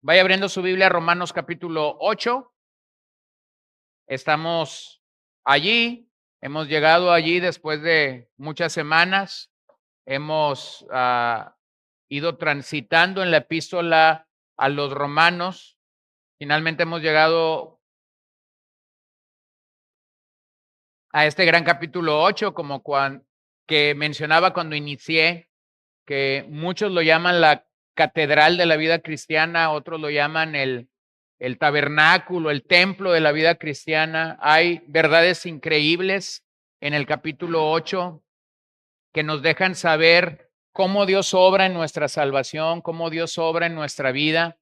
Vaya abriendo su Biblia, Romanos capítulo 8. Estamos allí, hemos llegado allí después de muchas semanas. Hemos ido transitando en la epístola a los romanos. Finalmente hemos llegado a este gran capítulo 8, como que mencionaba cuando inicié, que muchos lo llaman la catedral de la vida cristiana, otros lo llaman el tabernáculo, el templo de la vida cristiana. Hay verdades increíbles en el capítulo 8 que nos dejan saber cómo Dios obra en nuestra salvación, cómo Dios obra en nuestra vida.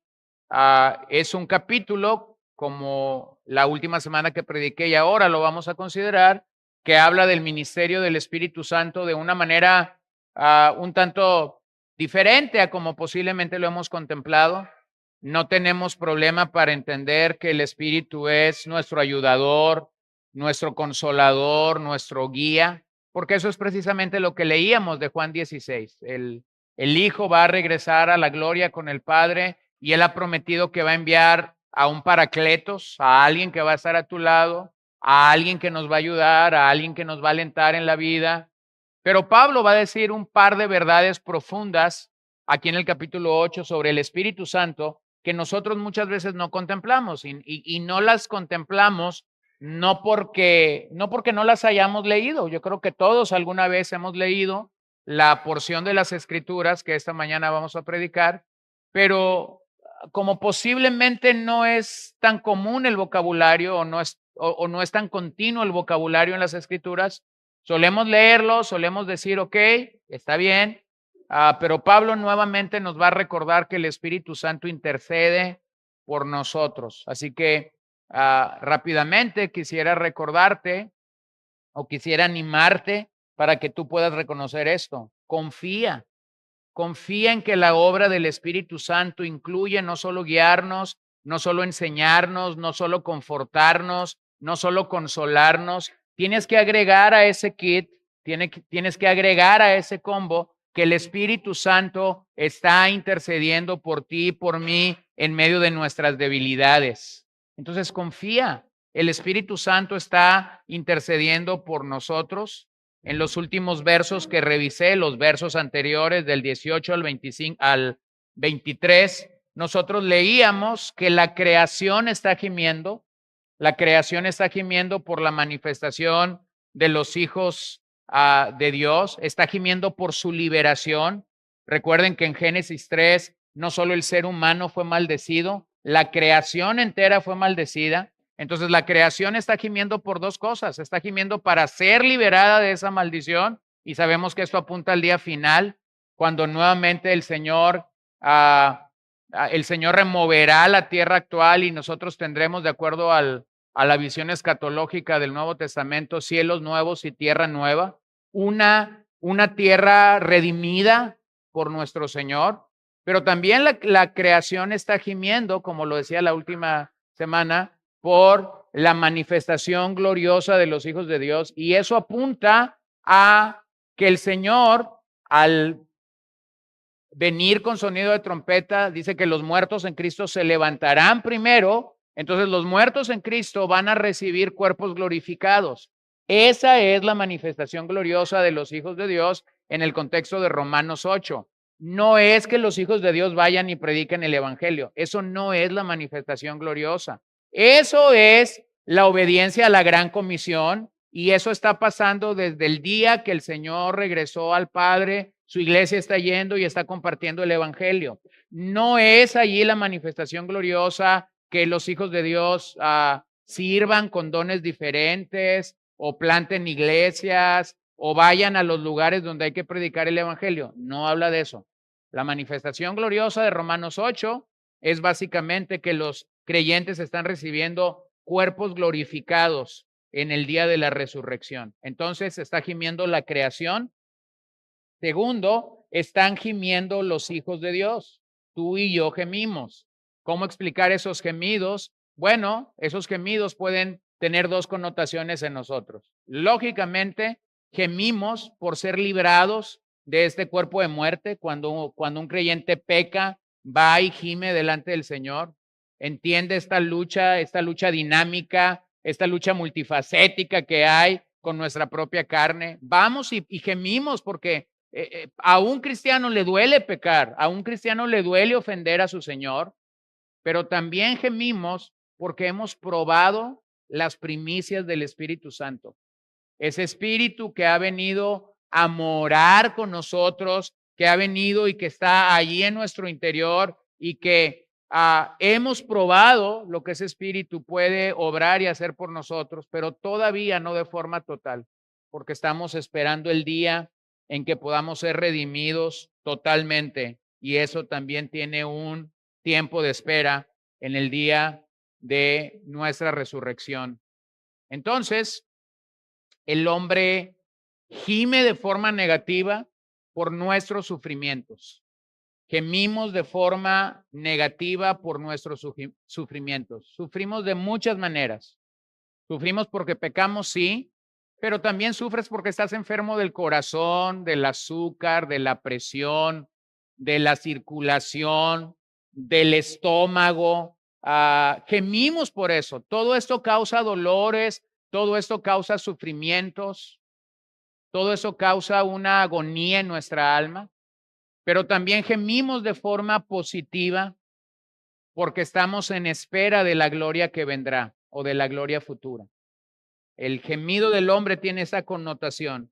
Es un capítulo, como la última semana que prediqué y ahora lo vamos a considerar, que habla del ministerio del Espíritu Santo de una manera un tanto diferente a como posiblemente lo hemos contemplado. No tenemos problema para entender que el Espíritu es nuestro ayudador, nuestro consolador, nuestro guía, porque eso es precisamente lo que leíamos de Juan 16. El Hijo va a regresar a la gloria con el Padre y Él ha prometido que va a enviar a un paracletos, a alguien que va a estar a tu lado, a alguien que nos va a ayudar, a alguien que nos va a alentar en la vida. Pero Pablo va a decir un par de verdades profundas aquí en el capítulo 8 sobre el Espíritu Santo que nosotros muchas veces no contemplamos y no las contemplamos no porque no las hayamos leído. Yo creo que todos alguna vez hemos leído la porción de las Escrituras que esta mañana vamos a predicar, pero como posiblemente no es tan común el vocabulario o no es tan continuo el vocabulario en las Escrituras, solemos leerlo, solemos decir, ok, está bien, pero Pablo nuevamente nos va a recordar que el Espíritu Santo intercede por nosotros. Así que rápidamente quisiera recordarte o quisiera animarte para que tú puedas reconocer esto. Confía en que la obra del Espíritu Santo incluye no solo guiarnos, no solo enseñarnos, no solo confortarnos, no solo consolarnos. Tienes que agregar a ese kit, tienes que agregar a ese combo que el Espíritu Santo está intercediendo por ti y por mí en medio de nuestras debilidades. Entonces confía, el Espíritu Santo está intercediendo por nosotros. En los últimos versos que revisé, los versos anteriores del 18 al 25 al 23, nosotros leíamos que la creación está gimiendo por la manifestación de los hijos de Dios, está gimiendo por su liberación. Recuerden que en Génesis 3 no solo el ser humano fue maldecido, la creación entera fue maldecida. Entonces la creación está gimiendo por dos cosas, está gimiendo para ser liberada de esa maldición y sabemos que esto apunta al día final, cuando nuevamente el Señor removerá la tierra actual y nosotros tendremos, de acuerdo a la visión escatológica del Nuevo Testamento, cielos nuevos y tierra nueva, una tierra redimida por nuestro Señor, pero también la creación está gimiendo, como lo decía la última semana, por la manifestación gloriosa de los hijos de Dios. Y eso apunta a que el Señor, al venir con sonido de trompeta, dice que los muertos en Cristo se levantarán primero. Entonces los muertos en Cristo van a recibir cuerpos glorificados. Esa es la manifestación gloriosa de los hijos de Dios en el contexto de Romanos 8. No es que los hijos de Dios vayan y prediquen el evangelio. Eso no es la manifestación gloriosa. Eso es la obediencia a la gran comisión y eso está pasando desde el día que el Señor regresó al Padre. Su iglesia está yendo y está compartiendo el evangelio. No es allí la manifestación gloriosa que los hijos de Dios sirvan con dones diferentes o planten iglesias o vayan a los lugares donde hay que predicar el evangelio. No habla de eso. La manifestación gloriosa de Romanos 8 es básicamente que los creyentes están recibiendo cuerpos glorificados en el día de la resurrección. Entonces está gimiendo la creación. Segundo, están gimiendo los hijos de Dios. Tú y yo gemimos. ¿Cómo explicar esos gemidos? Bueno, esos gemidos pueden tener dos connotaciones en nosotros. Lógicamente, gemimos por ser librados de este cuerpo de muerte. Cuando un creyente peca, va y gime delante del Señor, entiende esta lucha dinámica, esta lucha multifacética que hay con nuestra propia carne. Vamos y gemimos porque a un cristiano le duele pecar, a un cristiano le duele ofender a su Señor, pero también gemimos porque hemos probado las primicias del Espíritu Santo. Ese Espíritu que ha venido a morar con nosotros, que ha venido y que está allí en nuestro interior y que hemos probado lo que ese Espíritu puede obrar y hacer por nosotros, pero todavía no de forma total, porque estamos esperando el día en que podamos ser redimidos totalmente, y eso también tiene un tiempo de espera en el día de nuestra resurrección. Entonces, el hombre gime de forma negativa por nuestros sufrimientos. Gemimos de forma negativa por nuestros sufrimientos. Sufrimos de muchas maneras. Sufrimos porque pecamos, sí, pero también sufres porque estás enfermo del corazón, del azúcar, de la presión, de la circulación, del estómago. Gemimos por eso. Todo esto causa dolores, todo esto causa sufrimientos, todo eso causa una agonía en nuestra alma, pero también gemimos de forma positiva porque estamos en espera de la gloria que vendrá o de la gloria futura. El gemido del hombre tiene esa connotación.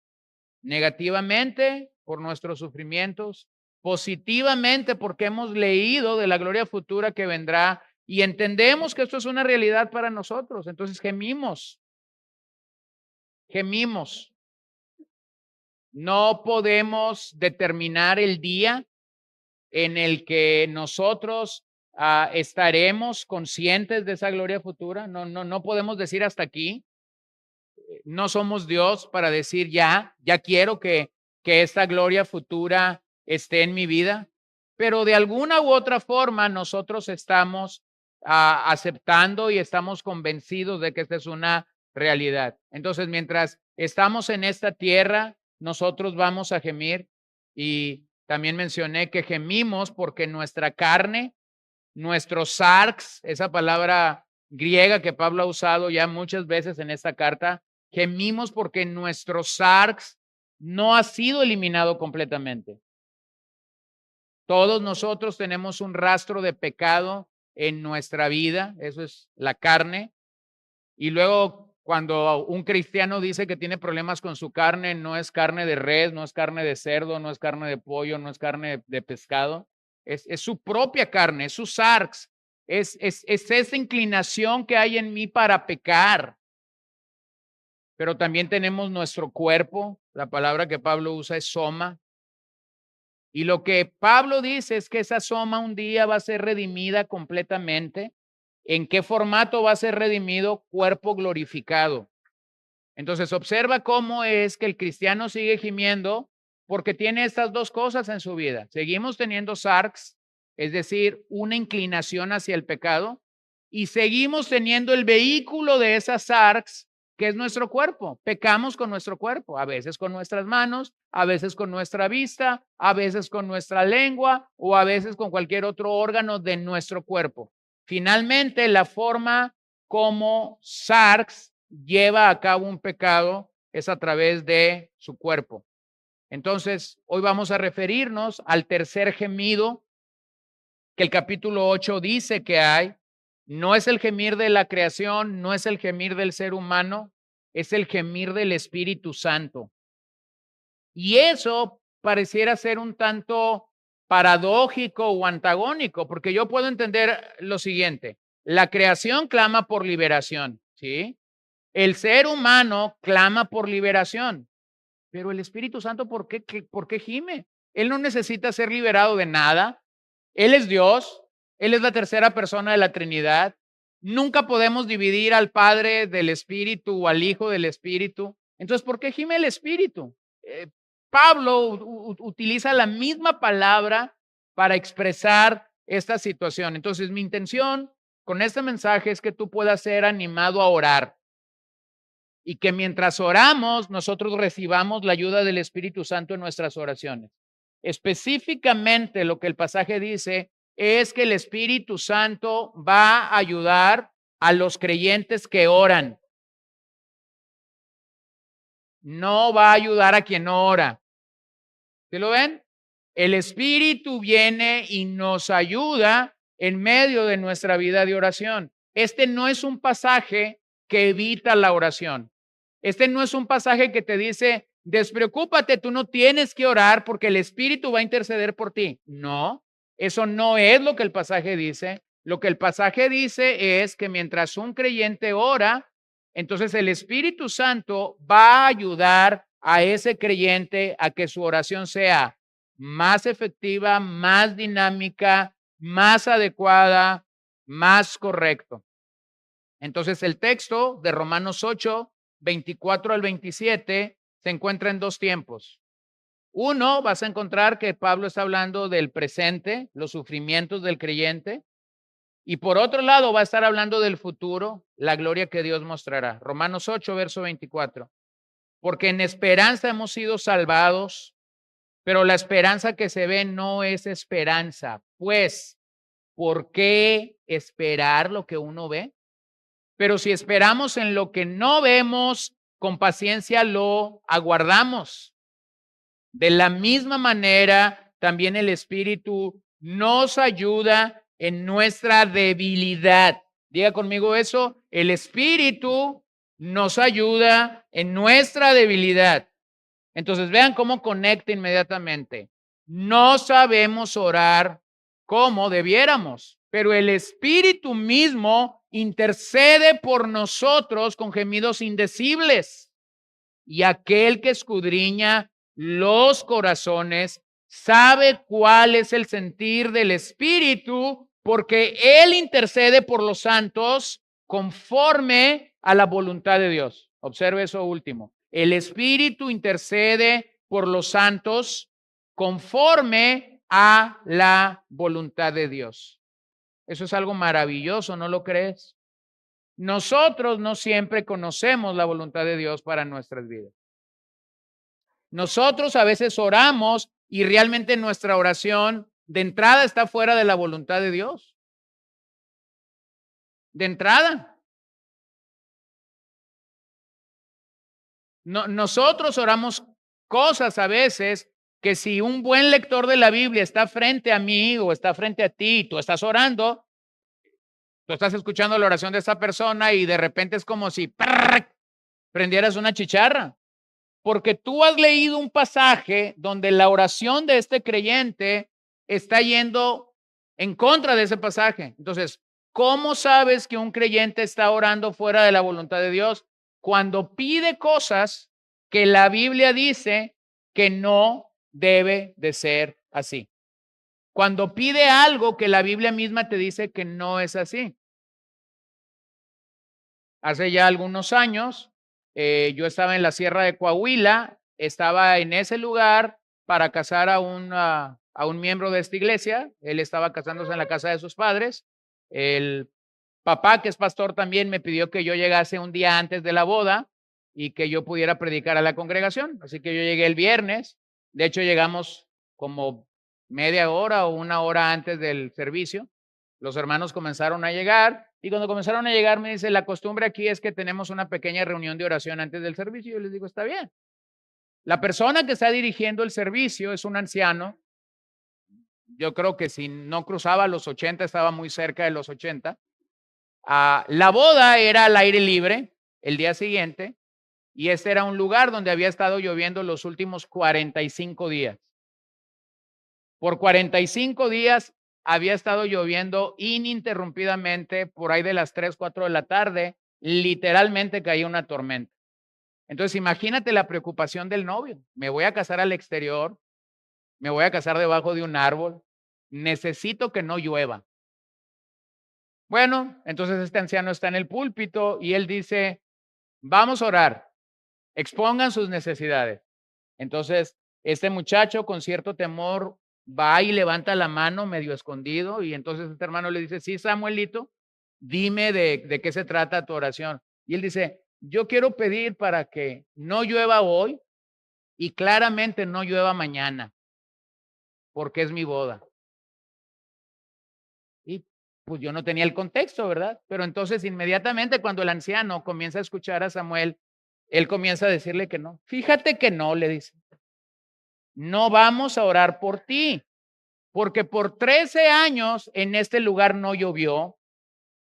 Negativamente por nuestros sufrimientos, positivamente porque hemos leído de la gloria futura que vendrá y entendemos que esto es una realidad para nosotros. Entonces gemimos. No podemos determinar el día en el que nosotros estaremos conscientes de esa gloria futura. No podemos decir hasta aquí. No somos Dios para decir ya quiero que esta gloria futura esté en mi vida, pero de alguna u otra forma nosotros estamos aceptando y estamos convencidos de que esta es una realidad. Entonces, mientras estamos en esta tierra, nosotros vamos a gemir, y también mencioné que gemimos porque nuestra carne, nuestros sarx, esa palabra griega que Pablo ha usado ya muchas veces en esta carta, gemimos porque nuestro sarx no ha sido eliminado completamente. Todos nosotros tenemos un rastro de pecado en nuestra vida, eso es la carne. Y luego cuando un cristiano dice que tiene problemas con su carne, no es carne de res, no es carne de cerdo, no es carne de pollo, no es carne de pescado, es su propia carne, es su sarx, es esa inclinación que hay en mí para pecar. Pero también tenemos nuestro cuerpo, la palabra que Pablo usa es soma. Y lo que Pablo dice es que esa soma un día va a ser redimida completamente. ¿En qué formato va a ser redimido? Cuerpo glorificado. Entonces observa cómo es que el cristiano sigue gimiendo porque tiene estas dos cosas en su vida. Seguimos teniendo sarx, es decir, una inclinación hacia el pecado, y seguimos teniendo el vehículo de esas sarx, que es nuestro cuerpo. Pecamos con nuestro cuerpo, a veces con nuestras manos, a veces con nuestra vista, a veces con nuestra lengua o a veces con cualquier otro órgano de nuestro cuerpo. Finalmente, la forma como sarx lleva a cabo un pecado es a través de su cuerpo. Entonces, hoy vamos a referirnos al tercer gemido que el capítulo 8 dice que hay. No es el gemir de la creación, no es el gemir del ser humano, es el gemir del Espíritu Santo. Y eso pareciera ser un tanto paradójico o antagónico, porque yo puedo entender lo siguiente: la creación clama por liberación, ¿sí? El ser humano clama por liberación, pero el Espíritu Santo, ¿por qué gime? Él no necesita ser liberado de nada. Él es Dios, Él es la tercera persona de la Trinidad. Nunca podemos dividir al Padre del Espíritu o al Hijo del Espíritu. Entonces, ¿por qué gime el Espíritu? Pablo utiliza la misma palabra para expresar esta situación. Entonces, mi intención con este mensaje es que tú puedas ser animado a orar y que mientras oramos, nosotros recibamos la ayuda del Espíritu Santo en nuestras oraciones. Específicamente lo que el pasaje dice es que el Espíritu Santo va a ayudar a los creyentes que oran. No va a ayudar a quien no ora. ¿Sí lo ven? El Espíritu viene y nos ayuda en medio de nuestra vida de oración. Este no es un pasaje que evita la oración. Este no es un pasaje que te dice, despreocúpate, tú no tienes que orar porque el Espíritu va a interceder por ti. No, eso no es lo que el pasaje dice. Lo que el pasaje dice es que mientras un creyente ora, entonces el Espíritu Santo va a ayudar a ese creyente a que su oración sea más efectiva, más dinámica, más adecuada, más correcto. Entonces el texto de Romanos 8, 24 al 27 se encuentra en dos tiempos. Uno, vas a encontrar que Pablo está hablando del presente, los sufrimientos del creyente. Y por otro lado, va a estar hablando del futuro, la gloria que Dios mostrará. Romanos 8, verso 24. Porque en esperanza hemos sido salvados, pero la esperanza que se ve no es esperanza. Pues, ¿por qué esperar lo que uno ve? Pero si esperamos en lo que no vemos, con paciencia lo aguardamos. De la misma manera, también el Espíritu nos ayuda en nuestra debilidad. Diga conmigo eso, el Espíritu nos ayuda en nuestra debilidad. Entonces vean cómo conecta inmediatamente. No sabemos orar como debiéramos, pero el Espíritu mismo intercede por nosotros con gemidos indecibles. Y aquel que escudriña los corazones sabe cuál es el sentir del Espíritu, porque Él intercede por los santos conforme a la voluntad de Dios. Observe eso último. El Espíritu intercede por los santos conforme a la voluntad de Dios. Eso es algo maravilloso, ¿no lo crees? Nosotros no siempre conocemos la voluntad de Dios para nuestras vidas. Nosotros a veces oramos y realmente nuestra oración de entrada está fuera de la voluntad de Dios. De entrada. Nosotros oramos cosas a veces que si un buen lector de la Biblia está frente a mí o está frente a ti y tú estás orando, tú estás escuchando la oración de esa persona y de repente es como si prendieras una chicharra. Porque tú has leído un pasaje donde la oración de este creyente está yendo en contra de ese pasaje. Entonces, ¿cómo sabes que un creyente está orando fuera de la voluntad de Dios? Cuando pide cosas que la Biblia dice que no debe de ser así. Cuando pide algo que la Biblia misma te dice que no es así. Hace ya algunos años, yo estaba en la Sierra de Coahuila, estaba en ese lugar para casar a un miembro de esta iglesia. Él estaba casándose en la casa de sus padres. El papá, que es pastor, también me pidió que yo llegase un día antes de la boda y que yo pudiera predicar a la congregación. Así que yo llegué el viernes. De hecho, llegamos como media hora o una hora antes del servicio. Los hermanos comenzaron a llegar y cuando comenzaron a llegar me dice, la costumbre aquí es que tenemos una pequeña reunión de oración antes del servicio. Yo les digo, está bien. La persona que está dirigiendo el servicio es un anciano. Yo creo que si no cruzaba los 80, estaba muy cerca de los 80. La boda era al aire libre el día siguiente y este era un lugar donde había estado lloviendo los últimos 45 días. Por 45 días había estado lloviendo ininterrumpidamente por ahí de las 3, 4 de la tarde, literalmente caía una tormenta. Entonces imagínate la preocupación del novio. Me voy a casar al exterior, me voy a casar debajo de un árbol, necesito que no llueva. Bueno, entonces este anciano está en el púlpito y él dice, vamos a orar, expongan sus necesidades. Entonces, este muchacho con cierto temor va y levanta la mano medio escondido y entonces este hermano le dice, sí, Samuelito, dime de qué se trata tu oración. Y él dice, yo quiero pedir para que no llueva hoy y claramente no llueva mañana, porque es mi boda. Pues yo no tenía el contexto, ¿verdad? Pero entonces inmediatamente cuando el anciano comienza a escuchar a Samuel, él comienza a decirle que no. Fíjate que no, le dice. No vamos a orar por ti, porque por 13 años en este lugar no llovió.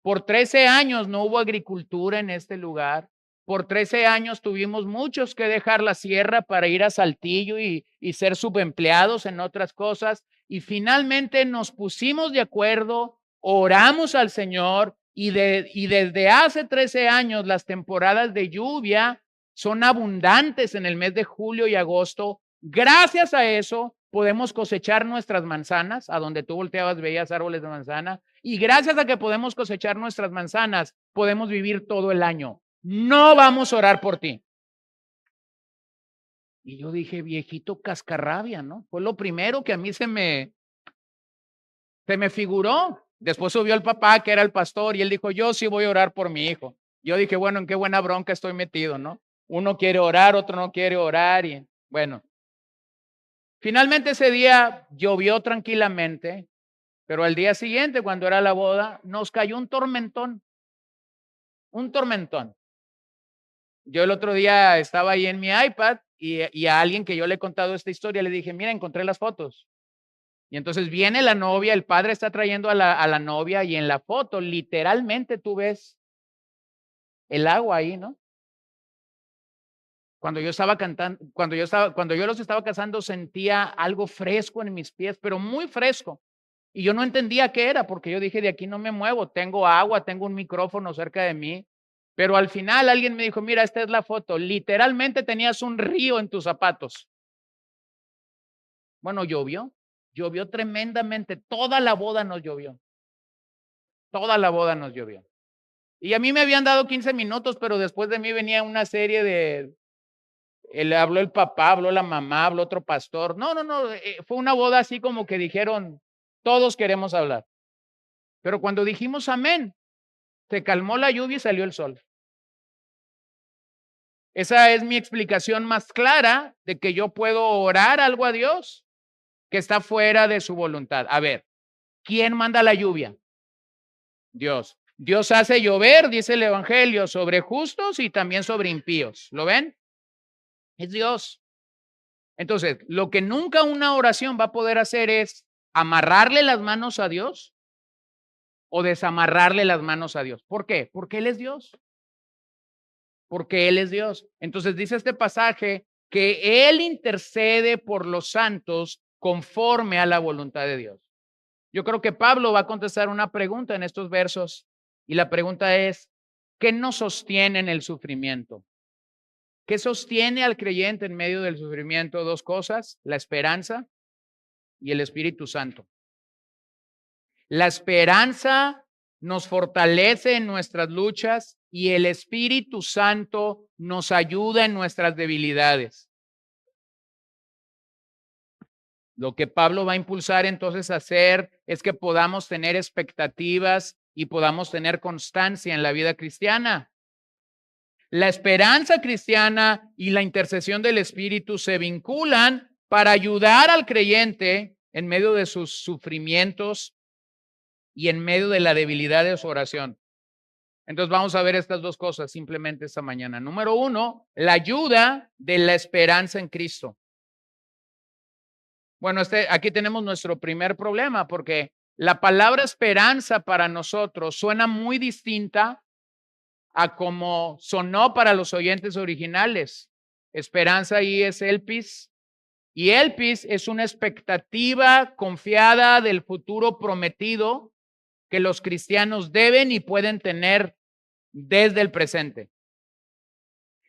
Por 13 años no hubo agricultura en este lugar. Por 13 años tuvimos muchos que dejar la sierra para ir a Saltillo y ser subempleados en otras cosas. Y finalmente nos pusimos de acuerdo, oramos al Señor y desde hace 13 años las temporadas de lluvia son abundantes en el mes de julio y agosto. Gracias a eso podemos cosechar nuestras manzanas. A donde tú volteabas veías árboles de manzana. Y gracias a que podemos cosechar nuestras manzanas, podemos vivir todo el año. No vamos a orar por ti. Y yo dije, viejito cascarrabia, ¿no? Fue lo primero que a mí se me figuró. Después subió el papá, que era el pastor, y él dijo, yo sí voy a orar por mi hijo. Yo dije, bueno, en qué buena bronca estoy metido, ¿no? Uno quiere orar, otro no quiere orar, y bueno. Finalmente ese día llovió tranquilamente, pero al día siguiente, cuando era la boda, nos cayó un tormentón. Un tormentón. Yo el otro día estaba ahí en mi iPad y a alguien que yo le he contado esta historia le dije, mira, encontré las fotos. Y entonces viene la novia, el padre está trayendo a la novia y en la foto literalmente tú ves el agua ahí, ¿no? Cuando yo estaba cantando, cuando yo los estaba casando sentía algo fresco en mis pies, pero muy fresco. Y yo no entendía qué era, porque yo dije, de aquí no me muevo, tengo agua, tengo un micrófono cerca de mí. Pero al final alguien me dijo, mira, esta es la foto. Literalmente tenías un río en tus zapatos. Bueno, llovió tremendamente. Toda la boda nos llovió. Toda la boda nos llovió. Y a mí me habían dado 15 minutos, pero después de mí venía una serie de, habló el papá, habló la mamá, habló otro pastor. No, fue una boda así como que dijeron, todos queremos hablar. Pero cuando dijimos amén, se calmó la lluvia y salió el sol. Esa es mi explicación más clara de que yo puedo orar algo a Dios que está fuera de su voluntad. A ver, ¿quién manda la lluvia? Dios. Dios hace llover, dice el Evangelio, sobre justos y también sobre impíos. ¿Lo ven? Es Dios. Entonces, lo que nunca una oración va a poder hacer es amarrarle las manos a Dios o desamarrarle las manos a Dios. ¿Por qué? Porque Él es Dios. Porque Él es Dios. Entonces dice este pasaje que Él intercede por los santos conforme a la voluntad de Dios. Yo creo que Pablo va a contestar una pregunta en estos versos y la pregunta es, ¿qué nos sostiene en el sufrimiento? ¿Qué sostiene al creyente en medio del sufrimiento? Dos cosas, la esperanza y el Espíritu Santo. La esperanza nos fortalece en nuestras luchas y el Espíritu Santo nos ayuda en nuestras debilidades. Lo que Pablo va a impulsar entonces a hacer es que podamos tener expectativas y podamos tener constancia en la vida cristiana. La esperanza cristiana y la intercesión del Espíritu se vinculan para ayudar al creyente en medio de sus sufrimientos y en medio de la debilidad de su oración. Entonces vamos a ver estas dos cosas simplemente esta mañana. Número uno, la ayuda de la esperanza en Cristo. Bueno, aquí tenemos nuestro primer problema porque la palabra esperanza para nosotros suena muy distinta a como sonó para los oyentes originales. Esperanza ahí es elpis y elpis es una expectativa confiada del futuro prometido que los cristianos deben y pueden tener desde el presente.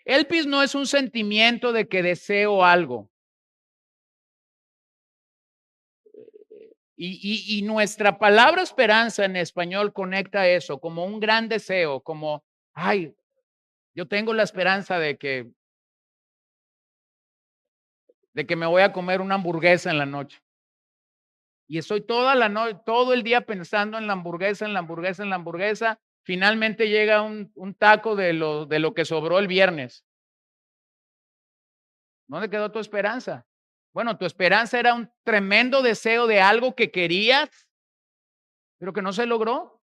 Elpis no es un sentimiento de que deseo algo. Y nuestra palabra esperanza en español conecta eso como un gran deseo, como, ay, yo tengo la esperanza de que me voy a comer una hamburguesa en la noche. Y estoy toda la noche, todo el día pensando en la hamburguesa, en la hamburguesa, en la hamburguesa. Finalmente llega un taco de lo que sobró el viernes. ¿Dónde quedó tu esperanza? Bueno, tu esperanza era un tremendo deseo de algo que querías, pero que no se logró.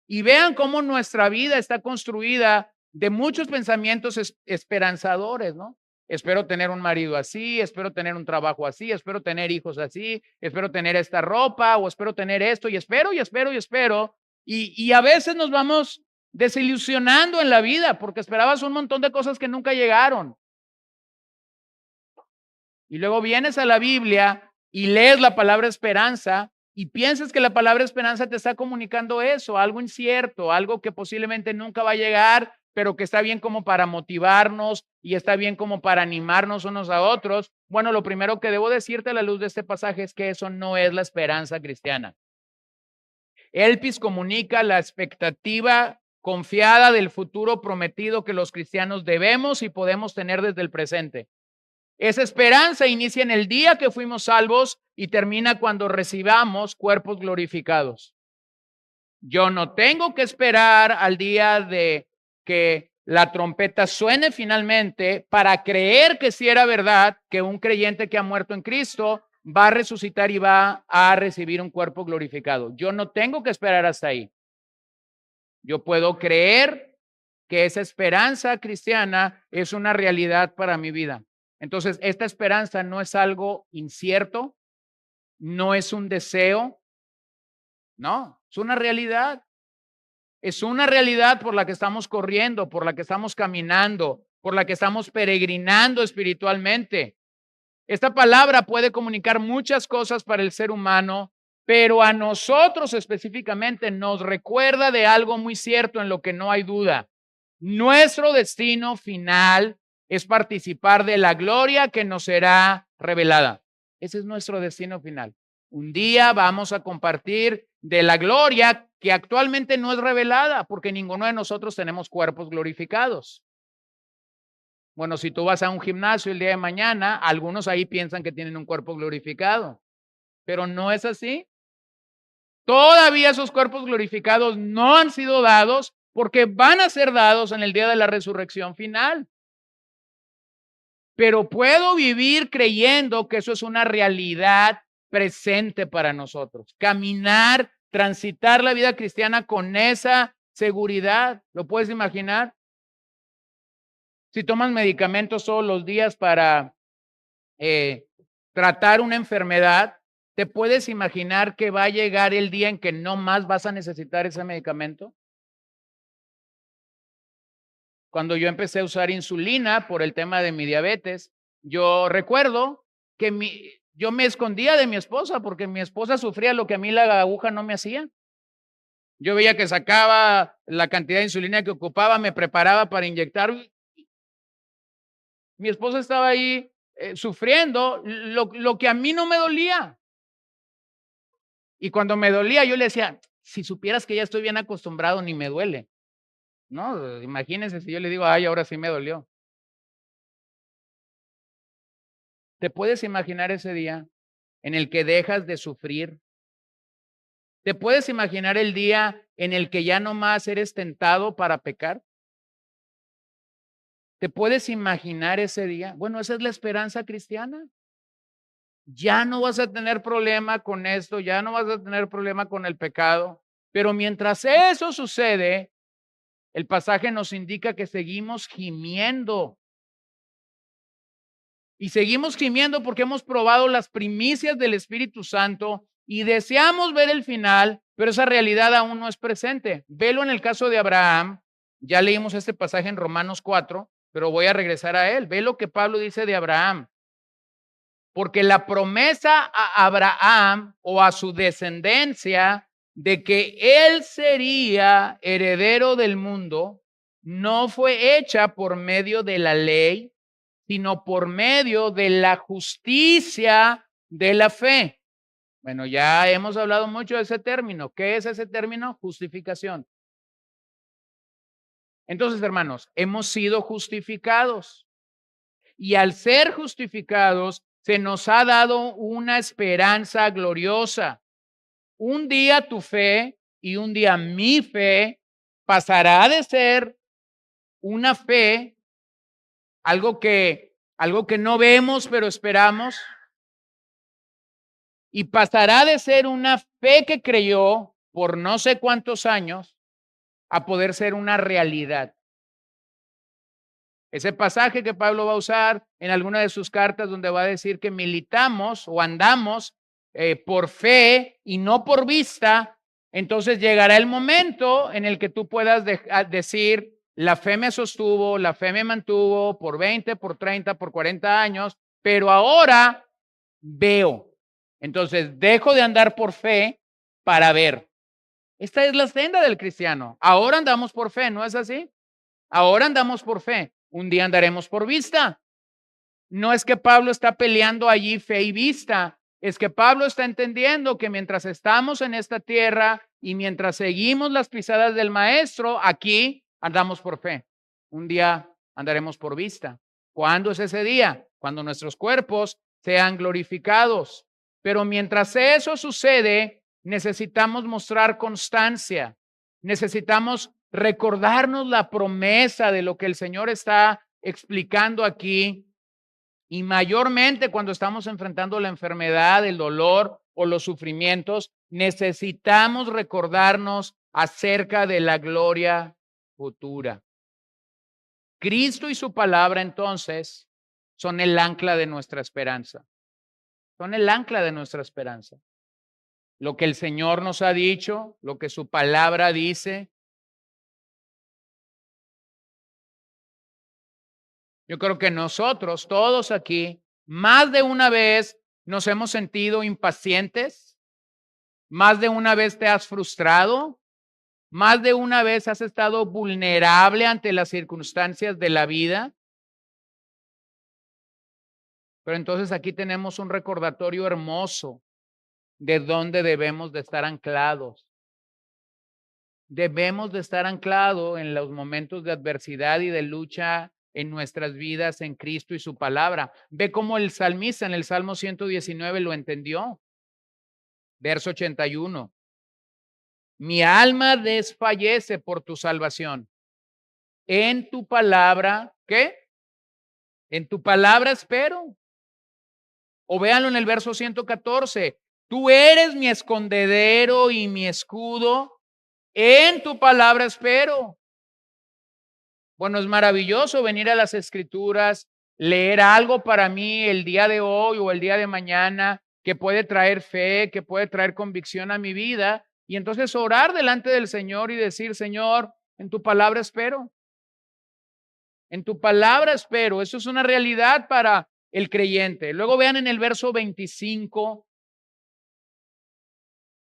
Y vean cómo nuestra vida está construida de muchos pensamientos esperanzadores, ¿no? Espero tener un marido así, espero tener un trabajo así, espero tener hijos así, espero tener esta ropa o espero tener esto y espero y espero y espero. Y a veces nos vamos desilusionando en la vida porque esperabas un montón de cosas que nunca llegaron. Y luego vienes a la Biblia y lees la palabra esperanza y piensas que la palabra esperanza te está comunicando eso, algo incierto, algo que posiblemente nunca va a llegar, pero que está bien como para motivarnos y está bien como para animarnos unos a otros. Bueno, lo primero que debo decirte a la luz de este pasaje es que eso no es la esperanza cristiana. Elpis comunica la expectativa confiada del futuro prometido que los cristianos debemos y podemos tener desde el presente. Esa esperanza inicia en el día que fuimos salvos y termina cuando recibamos cuerpos glorificados. Yo no tengo que esperar al día de que la trompeta suene finalmente para creer que sí era verdad que un creyente que ha muerto en Cristo va a resucitar y va a recibir un cuerpo glorificado. Yo no tengo que esperar hasta ahí. Yo puedo creer que esa esperanza cristiana es una realidad para mi vida. Entonces, esta esperanza no es algo incierto, no es un deseo, no, es una realidad. Es una realidad por la que estamos corriendo, por la que estamos caminando, por la que estamos peregrinando espiritualmente. Esta palabra puede comunicar muchas cosas para el ser humano, pero a nosotros específicamente nos recuerda de algo muy cierto en lo que no hay duda. Nuestro destino final es participar de la gloria que nos será revelada. Ese es nuestro destino final. Un día vamos a compartir de la gloria que actualmente no es revelada porque ninguno de nosotros tenemos cuerpos glorificados. Bueno, si tú vas a un gimnasio el día de mañana, algunos ahí piensan que tienen un cuerpo glorificado, pero no es así. Todavía esos cuerpos glorificados no han sido dados porque van a ser dados en el día de la resurrección final. Pero puedo vivir creyendo que eso es una realidad presente para nosotros. Caminar, transitar la vida cristiana con esa seguridad. ¿Lo puedes imaginar? Si tomas medicamentos todos los días para tratar una enfermedad, ¿te puedes imaginar que va a llegar el día en que no más vas a necesitar ese medicamento? Cuando yo empecé a usar insulina por el tema de mi diabetes, yo recuerdo que yo me escondía de mi esposa porque mi esposa sufría lo que a mí la aguja no me hacía. Yo veía que sacaba la cantidad de insulina que ocupaba, me preparaba para inyectar. Mi esposa estaba ahí sufriendo lo que a mí no me dolía. Y cuando me dolía, yo le decía, si supieras que ya estoy bien acostumbrado, ni me duele. No, imagínense si yo le digo, ay, ahora sí me dolió. ¿Te puedes imaginar ese día en el que dejas de sufrir? ¿Te puedes imaginar el día en el que ya no más eres tentado para pecar? ¿Te puedes imaginar ese día? Bueno, esa es la esperanza cristiana. Ya no vas a tener problema con esto, ya no vas a tener problema con el pecado. Pero mientras eso sucede, el pasaje nos indica que seguimos gimiendo. Y seguimos gimiendo porque hemos probado las primicias del Espíritu Santo y deseamos ver el final, pero esa realidad aún no es presente. Velo en el caso de Abraham. Ya leímos este pasaje en Romanos 4, pero voy a regresar a él. Ve lo que Pablo dice de Abraham. Porque la promesa a Abraham o a su descendencia de que él sería heredero del mundo no fue hecha por medio de la ley, sino por medio de la justicia de la fe. Bueno, ya hemos hablado mucho de ese término. ¿Qué es ese término? Justificación. Entonces, hermanos, hemos sido justificados. Y al ser justificados, se nos ha dado una esperanza gloriosa. Un día tu fe y un día mi fe pasará de ser una fe, algo que no vemos pero esperamos, y pasará de ser una fe que creyó por no sé cuántos años a poder ser una realidad. Ese pasaje que Pablo va a usar en alguna de sus cartas donde va a decir que militamos o andamos por fe y no por vista, entonces llegará el momento en el que tú puedas decir, la fe me sostuvo, la fe me mantuvo por 20, por 30, por 40 años, pero ahora veo. Entonces dejo de andar por fe para ver. Esta es la senda del cristiano. Ahora andamos por fe, ¿no es así? Ahora andamos por fe. Un día andaremos por vista. No es que Pablo está peleando allí fe y vista. Es que Pablo está entendiendo que mientras estamos en esta tierra y mientras seguimos las pisadas del maestro, aquí andamos por fe. Un día andaremos por vista. ¿Cuándo es ese día? Cuando nuestros cuerpos sean glorificados. Pero mientras eso sucede, necesitamos mostrar constancia. Necesitamos recordarnos la promesa de lo que el Señor está explicando aquí. Y mayormente cuando estamos enfrentando la enfermedad, el dolor o los sufrimientos, necesitamos recordarnos acerca de la gloria futura. Cristo y su palabra entonces son el ancla de nuestra esperanza. Son el ancla de nuestra esperanza. Lo que el Señor nos ha dicho, lo que su palabra dice. Yo creo que nosotros, todos aquí, más de una vez nos hemos sentido impacientes, más de una vez te has frustrado, más de una vez has estado vulnerable ante las circunstancias de la vida. Pero entonces aquí tenemos un recordatorio hermoso de dónde debemos de estar anclados. Debemos de estar anclados en los momentos de adversidad y de lucha en nuestras vidas en Cristo y su palabra. Ve cómo el salmista en el Salmo 119 lo entendió. Verso 81. Mi alma desfallece por tu salvación. En tu palabra, ¿qué? En tu palabra espero. O véanlo en el verso 114. Tú eres mi escondedero y mi escudo. En tu palabra espero. Bueno, es maravilloso venir a las Escrituras, leer algo para mí el día de hoy o el día de mañana que puede traer fe, que puede traer convicción a mi vida. Y entonces orar delante del Señor y decir, Señor, en tu palabra espero. En tu palabra espero. Eso es una realidad para el creyente. Luego vean en el verso 25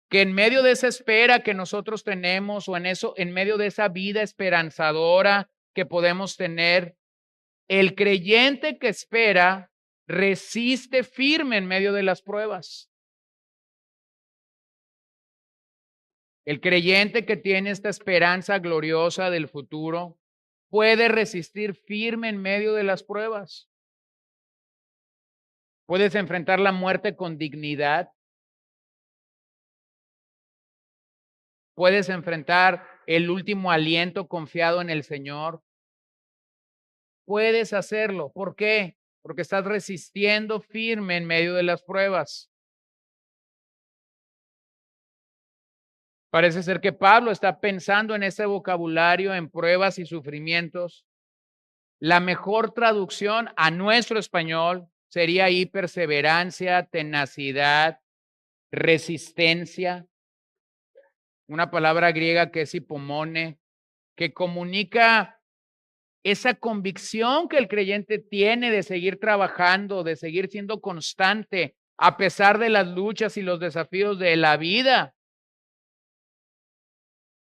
que en medio de esa espera que nosotros tenemos o en medio de esa vida esperanzadora que podemos tener, el creyente que espera resiste firme en medio de las pruebas. El creyente que tiene esta esperanza gloriosa del futuro puede resistir firme en medio de las pruebas. Puedes enfrentar la muerte con dignidad. Puedes enfrentar el último aliento confiado en el Señor. Puedes hacerlo. ¿Por qué? Porque estás resistiendo firme en medio de las pruebas. Parece ser que Pablo está pensando en ese vocabulario, en pruebas y sufrimientos. La mejor traducción a nuestro español sería ahí perseverancia, tenacidad, resistencia. Una palabra griega que es hipomone, que comunica esa convicción que el creyente tiene de seguir trabajando, de seguir siendo constante a pesar de las luchas y los desafíos de la vida.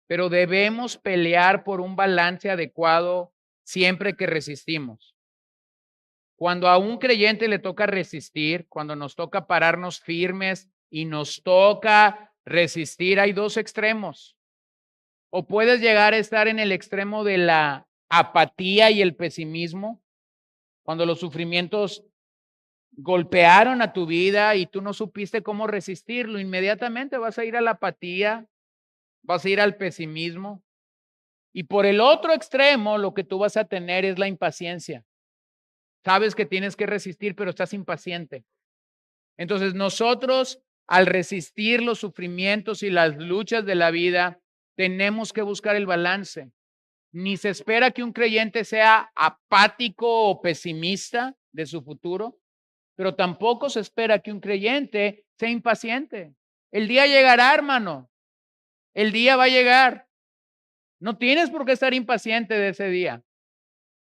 Pero debemos pelear por un balance adecuado siempre que resistimos. Cuando a un creyente le toca resistir, cuando nos toca pararnos firmes y nos toca resistir, hay dos extremos. O puedes llegar a estar en el extremo de la apatía y el pesimismo, cuando los sufrimientos golpearon a tu vida y tú no supiste cómo resistirlo, inmediatamente vas a ir a la apatía, vas a ir al pesimismo. Y por el otro extremo, lo que tú vas a tener es la impaciencia. Sabes que tienes que resistir, pero estás impaciente. Entonces nosotros, al resistir los sufrimientos y las luchas de la vida, Tenemos que buscar el balance. Ni se espera que un creyente sea apático o pesimista de su futuro, pero tampoco se espera que un creyente sea impaciente. El día llegará, hermano. El día va a llegar. No tienes por qué estar impaciente de ese día.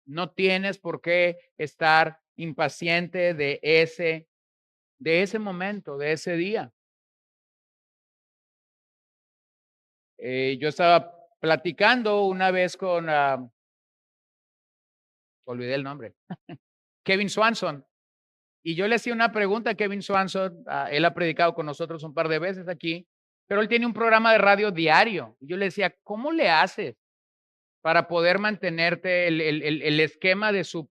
No tienes por qué estar impaciente de ese momento, de ese día. Yo estaba platicando una vez con, olvidé el nombre, Kevin Swanson, y yo le hacía una pregunta a Kevin Swanson. Él ha predicado con nosotros un par de veces aquí, pero él tiene un programa de radio diario. Y yo le decía, ¿cómo le haces para poder mantenerte? El esquema de su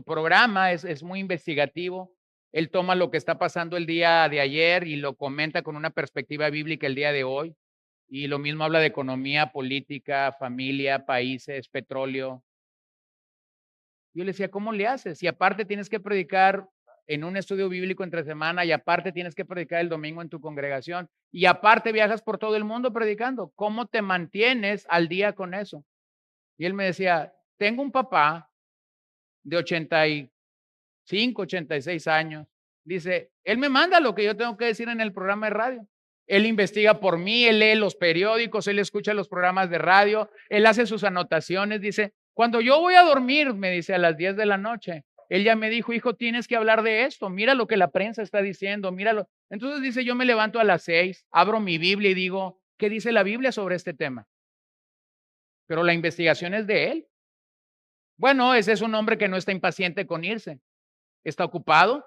programa es muy investigativo. Él toma lo que está pasando el día de ayer y lo comenta con una perspectiva bíblica el día de hoy. Y lo mismo habla de economía, política, familia, países, petróleo. Yo le decía, ¿cómo le haces? Y aparte tienes que predicar en un estudio bíblico entre semana, y aparte tienes que predicar el domingo en tu congregación, y aparte viajas por todo el mundo predicando. ¿Cómo te mantienes al día con eso? Y él me decía, tengo un papá de 85, 86 años. Dice, él me manda lo que yo tengo que decir en el programa de radio. Él investiga por mí, él lee los periódicos, él escucha los programas de radio, él hace sus anotaciones. Dice, cuando yo voy a dormir, me dice, a las 10 de la noche, él ya me dijo, hijo, tienes que hablar de esto. Mira lo que la prensa está diciendo, míralo. Entonces dice, yo me levanto a las 6, abro mi Biblia y digo, ¿qué dice la Biblia sobre este tema? Pero la investigación es de él. Bueno, ese es un hombre que no está impaciente con irse. ¿Está ocupado?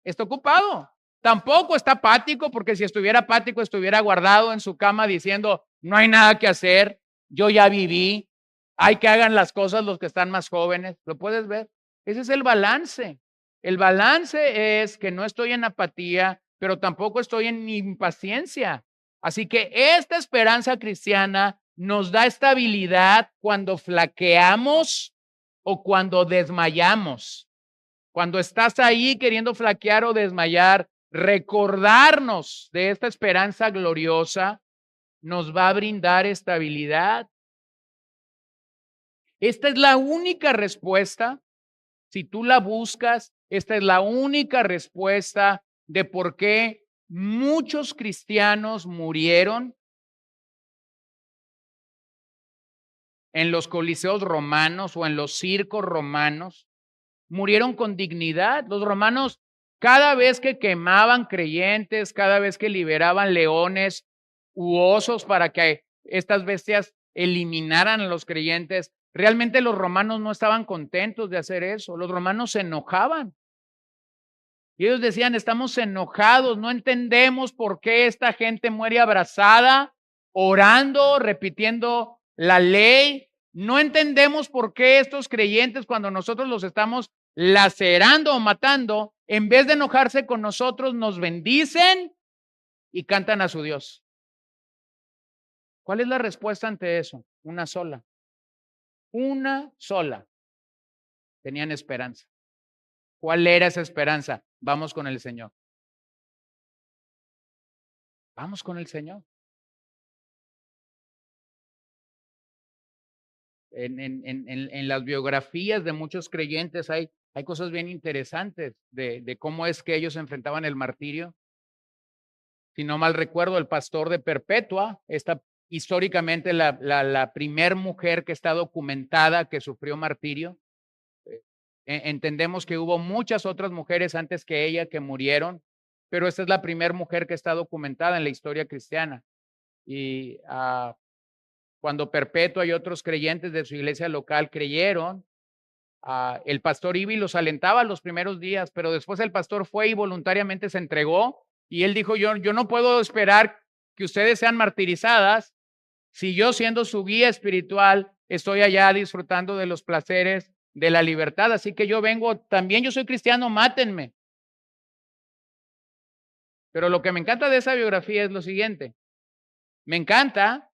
Está ocupado. Tampoco está apático, porque si estuviera apático estuviera guardado en su cama diciendo, no hay nada que hacer, yo ya viví, hay que hagan las cosas los que están más jóvenes. ¿Lo puedes ver? Ese es el balance. El balance es que no estoy en apatía, pero tampoco estoy en impaciencia. Así que esta esperanza cristiana nos da estabilidad cuando flaqueamos o cuando desmayamos. Cuando estás ahí queriendo flaquear o desmayar, recordarnos de esta esperanza gloriosa nos va a brindar estabilidad. Esta es la única respuesta. Si tú la buscas, esta es la única respuesta de por qué muchos cristianos murieron en los coliseos romanos o en los circos romanos. Murieron con dignidad. Los romanos, cada vez que quemaban creyentes, cada vez que liberaban leones u osos para que estas bestias eliminaran a los creyentes, realmente los romanos no estaban contentos de hacer eso. Los romanos se enojaban. Y ellos decían, estamos enojados, no entendemos por qué esta gente muere abrazada, orando, repitiendo la ley. No entendemos por qué estos creyentes, cuando nosotros los estamos lacerando o matando, en vez de enojarse con nosotros, nos bendicen y cantan a su Dios. ¿Cuál es la respuesta ante eso? Una sola. Una sola. Tenían esperanza. ¿Cuál era esa esperanza? Vamos con el Señor. Vamos con el Señor. En las biografías de muchos creyentes hay cosas bien interesantes de cómo es que ellos enfrentaban el martirio. Si no mal recuerdo, el pastor de Perpetua, históricamente la primer mujer que está documentada que sufrió martirio. Entendemos que hubo muchas otras mujeres antes que ella que murieron, pero esta es la primera mujer que está documentada en la historia cristiana. Y cuando Perpetua y otros creyentes de su iglesia local creyeron, el pastor Ibi los alentaba los primeros días, pero después el pastor fue y voluntariamente se entregó, y él dijo, yo no puedo esperar que ustedes sean martirizadas si yo, siendo su guía espiritual, estoy allá disfrutando de los placeres de la libertad. Así que yo vengo, también yo soy cristiano, mátenme. Pero lo que me encanta de esa biografía es lo siguiente. Me encanta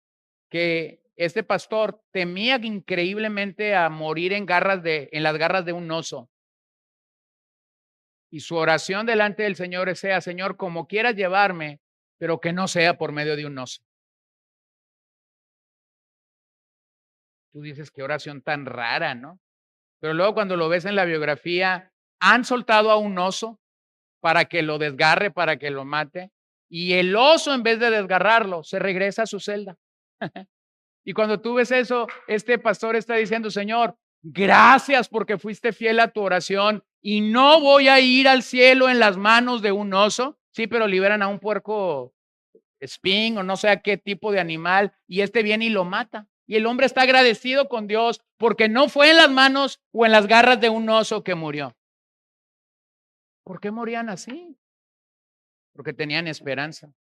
que este pastor temía increíblemente a morir en las garras de un oso. Y su oración delante del Señor sea, Señor, como quieras llevarme, pero que no sea por medio de un oso. tú dices, qué oración tan rara, ¿no? Pero luego cuando lo ves en la biografía, han soltado a un oso para que lo desgarre, para que lo mate, y el oso, en vez de desgarrarlo, se regresa a su celda. Y cuando tú ves eso, este pastor está diciendo, Señor, gracias porque fuiste fiel a tu oración y no voy a ir al cielo en las manos de un oso. Sí, pero liberan a un puerco espín o no sé a qué tipo de animal y este viene y lo mata. Y el hombre está agradecido con Dios porque no fue en las manos o en las garras de un oso que murió. ¿Por qué morían así? Porque tenían esperanza.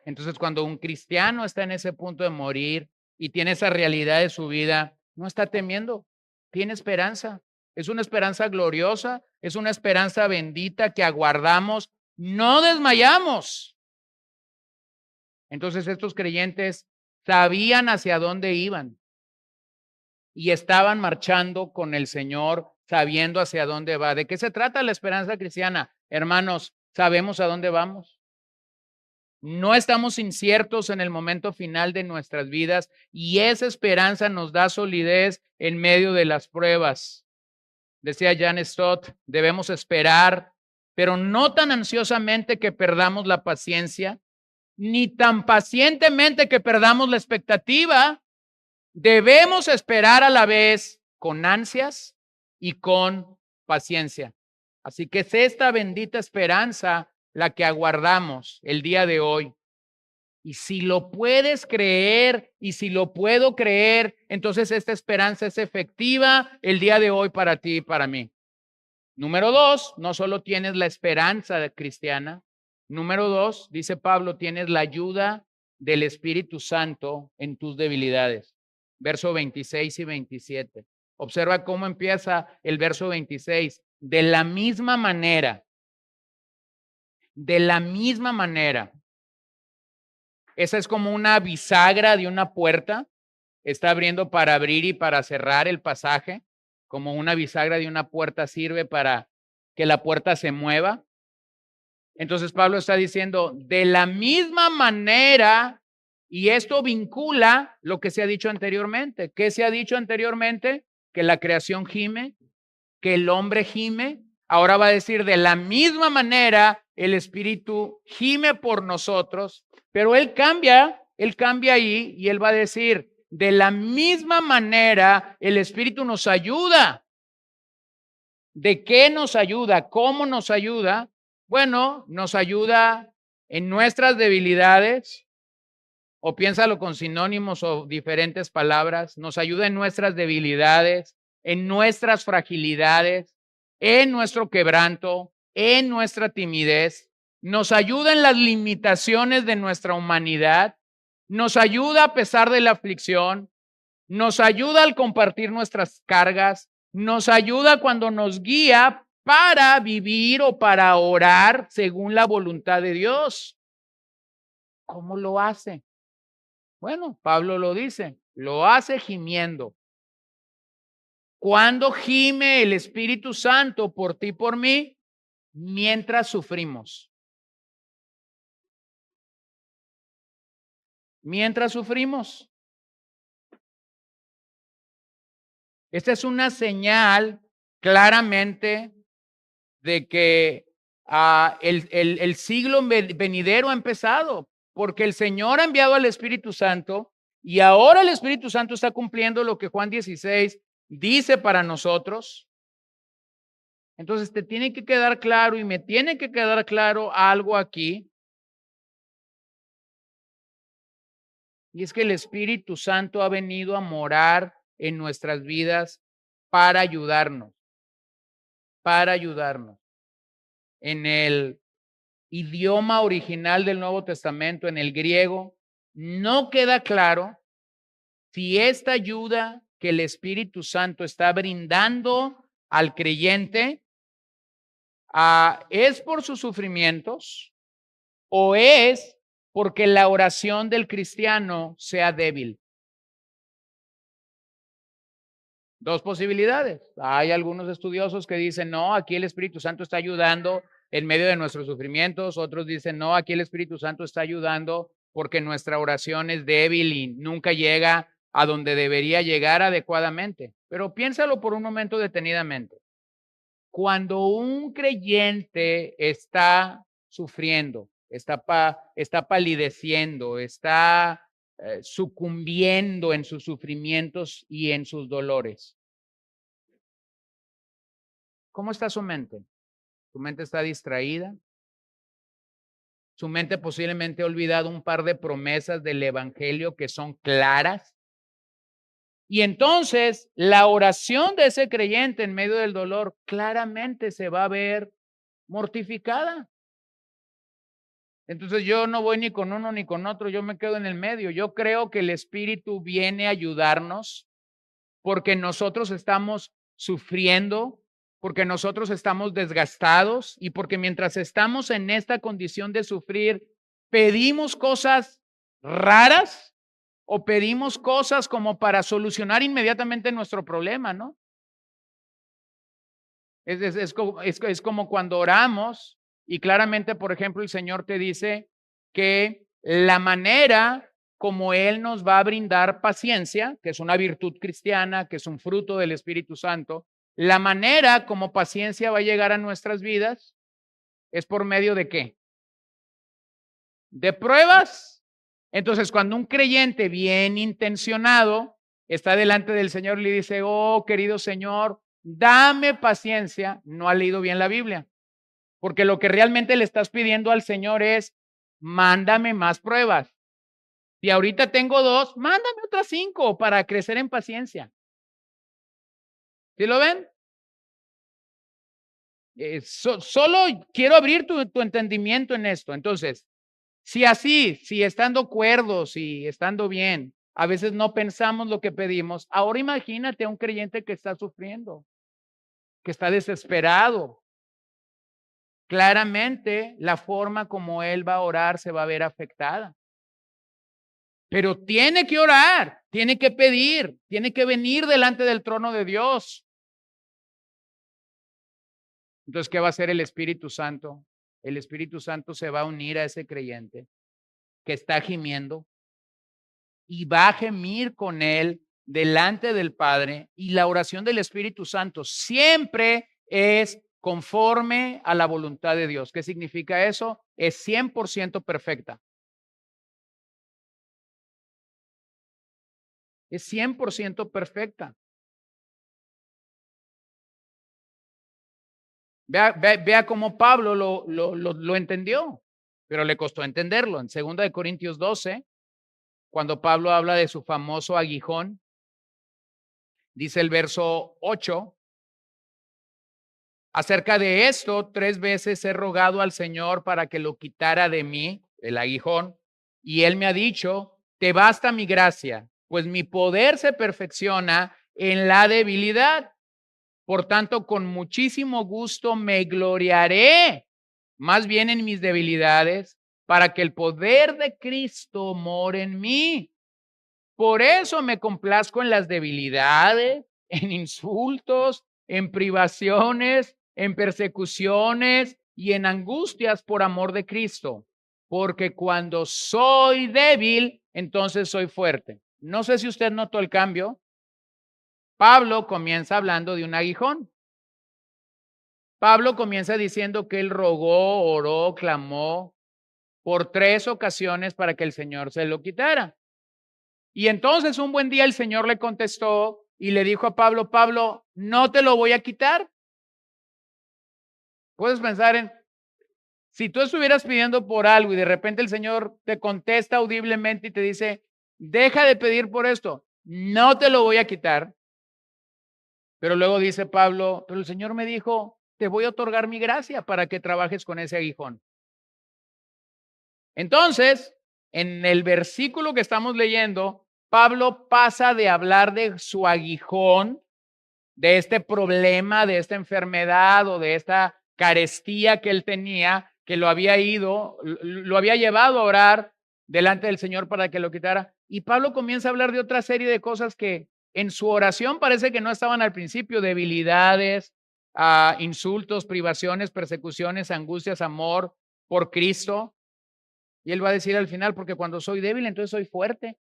Entonces, cuando un cristiano está en ese punto de morir y tiene esa realidad de su vida, no está temiendo, tiene esperanza. Es una esperanza gloriosa, es una esperanza bendita que aguardamos, no desmayamos. Entonces, estos creyentes sabían hacia dónde iban y estaban marchando con el Señor, sabiendo hacia dónde va. ¿De qué se trata la esperanza cristiana? Hermanos, ¿sabemos a dónde vamos? No estamos inciertos en el momento final de nuestras vidas y esa esperanza nos da solidez en medio de las pruebas. Decía Jan Stott, debemos esperar, pero no tan ansiosamente que perdamos la paciencia, ni tan pacientemente que perdamos la expectativa. Debemos esperar a la vez con ansias y con paciencia. Así que es esta bendita esperanza la que aguardamos el día de hoy. Y si lo puedes creer y si lo puedo creer, entonces esta esperanza es efectiva el día de hoy para ti y para mí. Número 2, no solo tienes la esperanza cristiana. Número 2, dice Pablo, tienes la ayuda del Espíritu Santo en tus debilidades. Verso 26 y 27. Observa cómo empieza el verso 26. De la misma manera. Esa es como una bisagra de una puerta. Está abriendo para abrir y para cerrar el pasaje. Como una bisagra de una puerta sirve para que la puerta se mueva. Entonces Pablo está diciendo, de la misma manera, y esto vincula lo que se ha dicho anteriormente. ¿Qué se ha dicho anteriormente? Que la creación gime, que el hombre gime. Ahora va a decir, de la misma manera, el Espíritu gime por nosotros, pero él cambia ahí y él va a decir, de la misma manera, el Espíritu nos ayuda. ¿De qué nos ayuda? ¿Cómo nos ayuda? Bueno, nos ayuda en nuestras debilidades, o piénsalo con sinónimos o diferentes palabras, nos ayuda en nuestras debilidades, en nuestras fragilidades, en nuestro quebranto, en nuestra timidez, nos ayuda en las limitaciones de nuestra humanidad, nos ayuda a pesar de la aflicción, nos ayuda al compartir nuestras cargas, nos ayuda cuando nos guía para vivir o para orar según la voluntad de Dios. ¿Cómo lo hace? Bueno, Pablo lo dice, lo hace gimiendo. ¿Cuándo gime el Espíritu Santo por ti y por mí? Mientras sufrimos. Mientras sufrimos. Esta es una señal claramente de que el siglo venidero ha empezado, porque el Señor ha enviado al Espíritu Santo y ahora el Espíritu Santo está cumpliendo lo que Juan 16 dice para nosotros. Entonces te tiene que quedar claro y me tiene que quedar claro algo aquí. Y es que el Espíritu Santo ha venido a morar en nuestras vidas para ayudarnos. En el idioma original del Nuevo Testamento, en el griego, no queda claro si esta ayuda que el Espíritu Santo está brindando al creyente es por sus sufrimientos o es porque la oración del cristiano sea débil. Dos posibilidades. Hay algunos estudiosos que dicen, no, aquí el Espíritu Santo está ayudando en medio de nuestros sufrimientos. Otros dicen, no, aquí el Espíritu Santo está ayudando porque nuestra oración es débil y nunca llega a donde debería llegar adecuadamente. Pero piénsalo por un momento detenidamente. Cuando un creyente está sufriendo, está palideciendo, está sucumbiendo en sus sufrimientos y en sus dolores, ¿cómo está su mente? ¿Su mente está distraída? ¿Su mente posiblemente ha olvidado un par de promesas del evangelio que son claras? Y entonces la oración de ese creyente en medio del dolor claramente se va a ver mortificada. Entonces yo no voy ni con uno ni con otro, yo me quedo en el medio. Yo creo que el Espíritu viene a ayudarnos porque nosotros estamos sufriendo, porque nosotros estamos desgastados y porque mientras estamos en esta condición de sufrir, pedimos cosas raras o pedimos cosas como para solucionar inmediatamente nuestro problema, ¿no? Es como cuando oramos y claramente, por ejemplo, el Señor te dice que la manera como Él nos va a brindar paciencia, que es una virtud cristiana, que es un fruto del Espíritu Santo, la manera como paciencia va a llegar a nuestras vidas es por medio de ¿qué? De pruebas. Entonces, cuando un creyente bien intencionado está delante del Señor y le dice, oh, querido Señor, dame paciencia, no ha leído bien la Biblia. Porque lo que realmente le estás pidiendo al Señor es, mándame más pruebas. Si ahorita tengo 2, mándame otras 5 para crecer en paciencia. ¿Sí lo ven? Solo quiero abrir tu entendimiento en esto. Entonces, si estando cuerdos y estando bien, a veces no pensamos lo que pedimos, ahora imagínate a un creyente que está sufriendo, que está desesperado. Claramente la forma como él va a orar se va a ver afectada. Pero tiene que orar, tiene que pedir, tiene que venir delante del trono de Dios. Entonces, ¿qué va a hacer el Espíritu Santo? El Espíritu Santo se va a unir a ese creyente que está gimiendo y va a gemir con él delante del Padre, y la oración del Espíritu Santo siempre es conforme a la voluntad de Dios. ¿Qué significa eso? Es 100% perfecta. Es 100% perfecta. Vea cómo Pablo lo entendió, pero le costó entenderlo. En 2 Corintios 12, cuando Pablo habla de su famoso aguijón, dice el verso 8, acerca de esto, 3 veces he rogado al Señor para que lo quitara de mí, el aguijón, y él me ha dicho, te basta mi gracia, pues mi poder se perfecciona en la debilidad. Por tanto, con muchísimo gusto me gloriaré más bien en mis debilidades, para que el poder de Cristo more en mí. Por eso me complazco en las debilidades, en insultos, en privaciones, en persecuciones y en angustias por amor de Cristo. Porque cuando soy débil, entonces soy fuerte. No sé si usted notó el cambio. Pablo comienza hablando de un aguijón. Pablo comienza diciendo que él rogó, oró, clamó por 3 ocasiones para que el Señor se lo quitara. Y entonces un buen día el Señor le contestó y le dijo a Pablo, Pablo, no te lo voy a quitar. Puedes pensar en, si tú estuvieras pidiendo por algo y de repente el Señor te contesta audiblemente y te dice, deja de pedir por esto, no te lo voy a quitar. Pero luego dice Pablo, pero el Señor me dijo, te voy a otorgar mi gracia para que trabajes con ese aguijón. Entonces, en el versículo que estamos leyendo, Pablo pasa de hablar de su aguijón, de este problema, de esta enfermedad o de esta carestía que él tenía, que lo había llevado a orar delante del Señor para que lo quitara. Y Pablo comienza a hablar de otra serie de cosas que en su oración parece que no estaban al principio: debilidades, insultos, privaciones, persecuciones, angustias, amor por Cristo. Y él va a decir al final, porque cuando soy débil, entonces soy fuerte.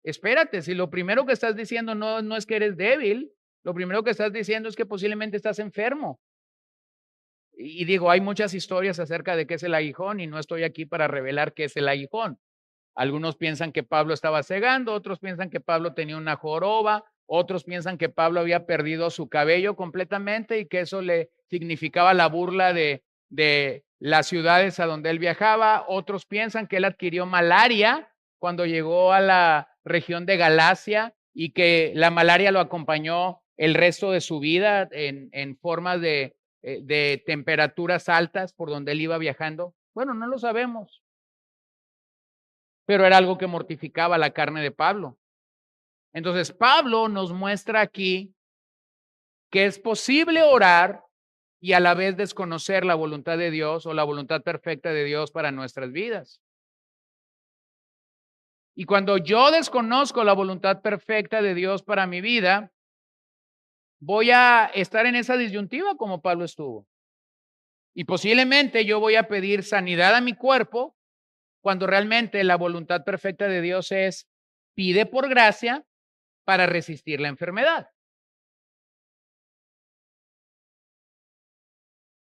Espérate, si lo primero que estás diciendo no es que eres débil, lo primero que estás diciendo es que posiblemente estás enfermo. Y digo, hay muchas historias acerca de qué es el aguijón y no estoy aquí para revelar qué es el aguijón. Algunos piensan que Pablo estaba cegando, otros piensan que Pablo tenía una joroba, otros piensan que Pablo había perdido su cabello completamente y que eso le significaba la burla de las ciudades a donde él viajaba. Otros piensan que él adquirió malaria cuando llegó a la región de Galacia y que la malaria lo acompañó el resto de su vida en formas de temperaturas altas por donde él iba viajando. Bueno, no lo sabemos, pero era algo que mortificaba la carne de Pablo. Entonces, Pablo nos muestra aquí que es posible orar y a la vez desconocer la voluntad de Dios o la voluntad perfecta de Dios para nuestras vidas. Y cuando yo desconozco la voluntad perfecta de Dios para mi vida, voy a estar en esa disyuntiva como Pablo estuvo. Y posiblemente yo voy a pedir sanidad a mi cuerpo cuando realmente la voluntad perfecta de Dios es pide por gracia para resistir la enfermedad.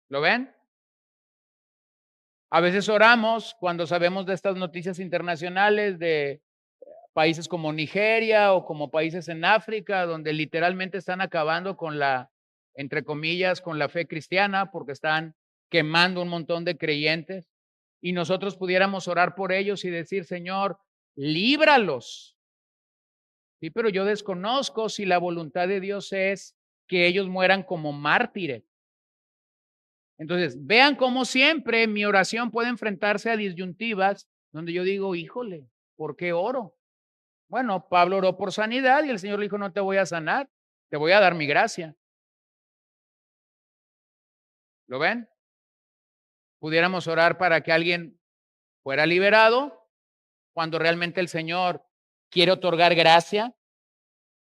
¿Lo ven? A veces oramos cuando sabemos de estas noticias internacionales de países como Nigeria o como países en África, donde literalmente están acabando con la, entre comillas, con la fe cristiana, porque están quemando un montón de creyentes. Y nosotros pudiéramos orar por ellos y decir, Señor, líbralos. Sí, pero yo desconozco si la voluntad de Dios es que ellos mueran como mártires. Entonces, vean cómo siempre mi oración puede enfrentarse a disyuntivas donde yo digo, híjole, ¿por qué oro? Bueno, Pablo oró por sanidad y el Señor le dijo, no te voy a sanar, te voy a dar mi gracia. ¿Lo ven? Pudiéramos orar para que alguien fuera liberado cuando realmente el Señor quiere otorgar gracia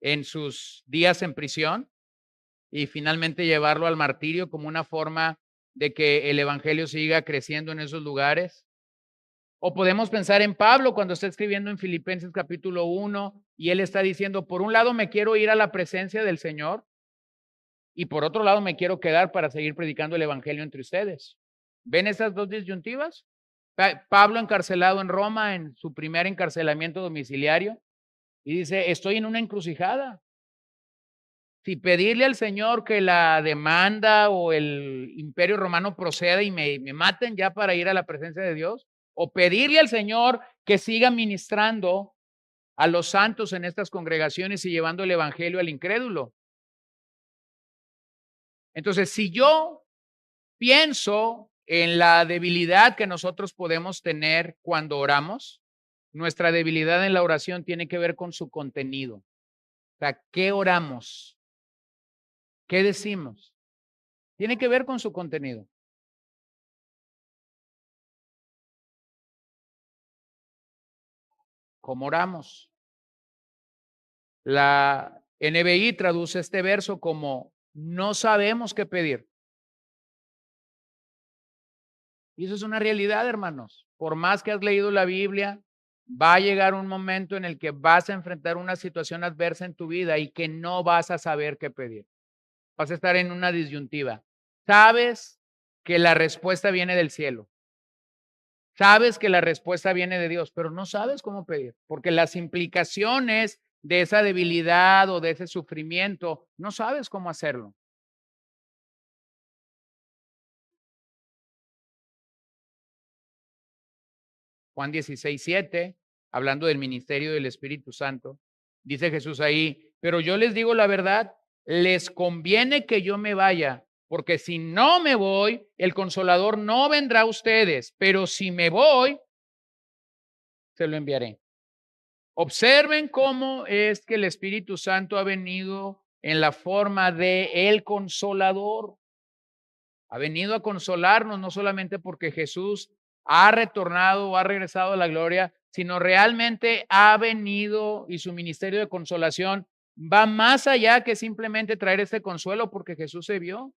en sus días en prisión y finalmente llevarlo al martirio como una forma de que el evangelio siga creciendo en esos lugares. O podemos pensar en Pablo cuando está escribiendo en Filipenses capítulo 1 y él está diciendo, por un lado me quiero ir a la presencia del Señor y por otro lado me quiero quedar para seguir predicando el evangelio entre ustedes. ¿Ven esas dos disyuntivas? Pablo encarcelado en Roma en su primer encarcelamiento domiciliario y dice, estoy en una encrucijada. Si pedirle al Señor que la demanda o el imperio romano proceda y me maten ya para ir a la presencia de Dios, o pedirle al Señor que siga ministrando a los santos en estas congregaciones y llevando el evangelio al incrédulo. Entonces, si yo pienso en la debilidad que nosotros podemos tener cuando oramos, nuestra debilidad en la oración tiene que ver con su contenido. O sea, ¿qué oramos? ¿Qué decimos? Tiene que ver con su contenido. ¿Cómo oramos? La NBI traduce este verso como no sabemos qué pedir. Y eso es una realidad, hermanos. Por más que has leído la Biblia, va a llegar un momento en el que vas a enfrentar una situación adversa en tu vida y que no vas a saber qué pedir. Vas a estar en una disyuntiva. Sabes que la respuesta viene del cielo. Sabes que la respuesta viene de Dios, pero no sabes cómo pedir, porque las implicaciones de esa debilidad o de ese sufrimiento, no sabes cómo hacerlo. Juan 16:7, hablando del ministerio del Espíritu Santo, dice Jesús ahí, pero yo les digo la verdad, les conviene que yo me vaya, porque si no me voy, el consolador no vendrá a ustedes, pero si me voy, se lo enviaré. Observen cómo es que el Espíritu Santo ha venido en la forma de el consolador. Ha venido a consolarnos no solamente porque Jesús ha retornado o ha regresado a la gloria, sino realmente ha venido y su ministerio de consolación va más allá que simplemente traer este consuelo porque Jesús se vio.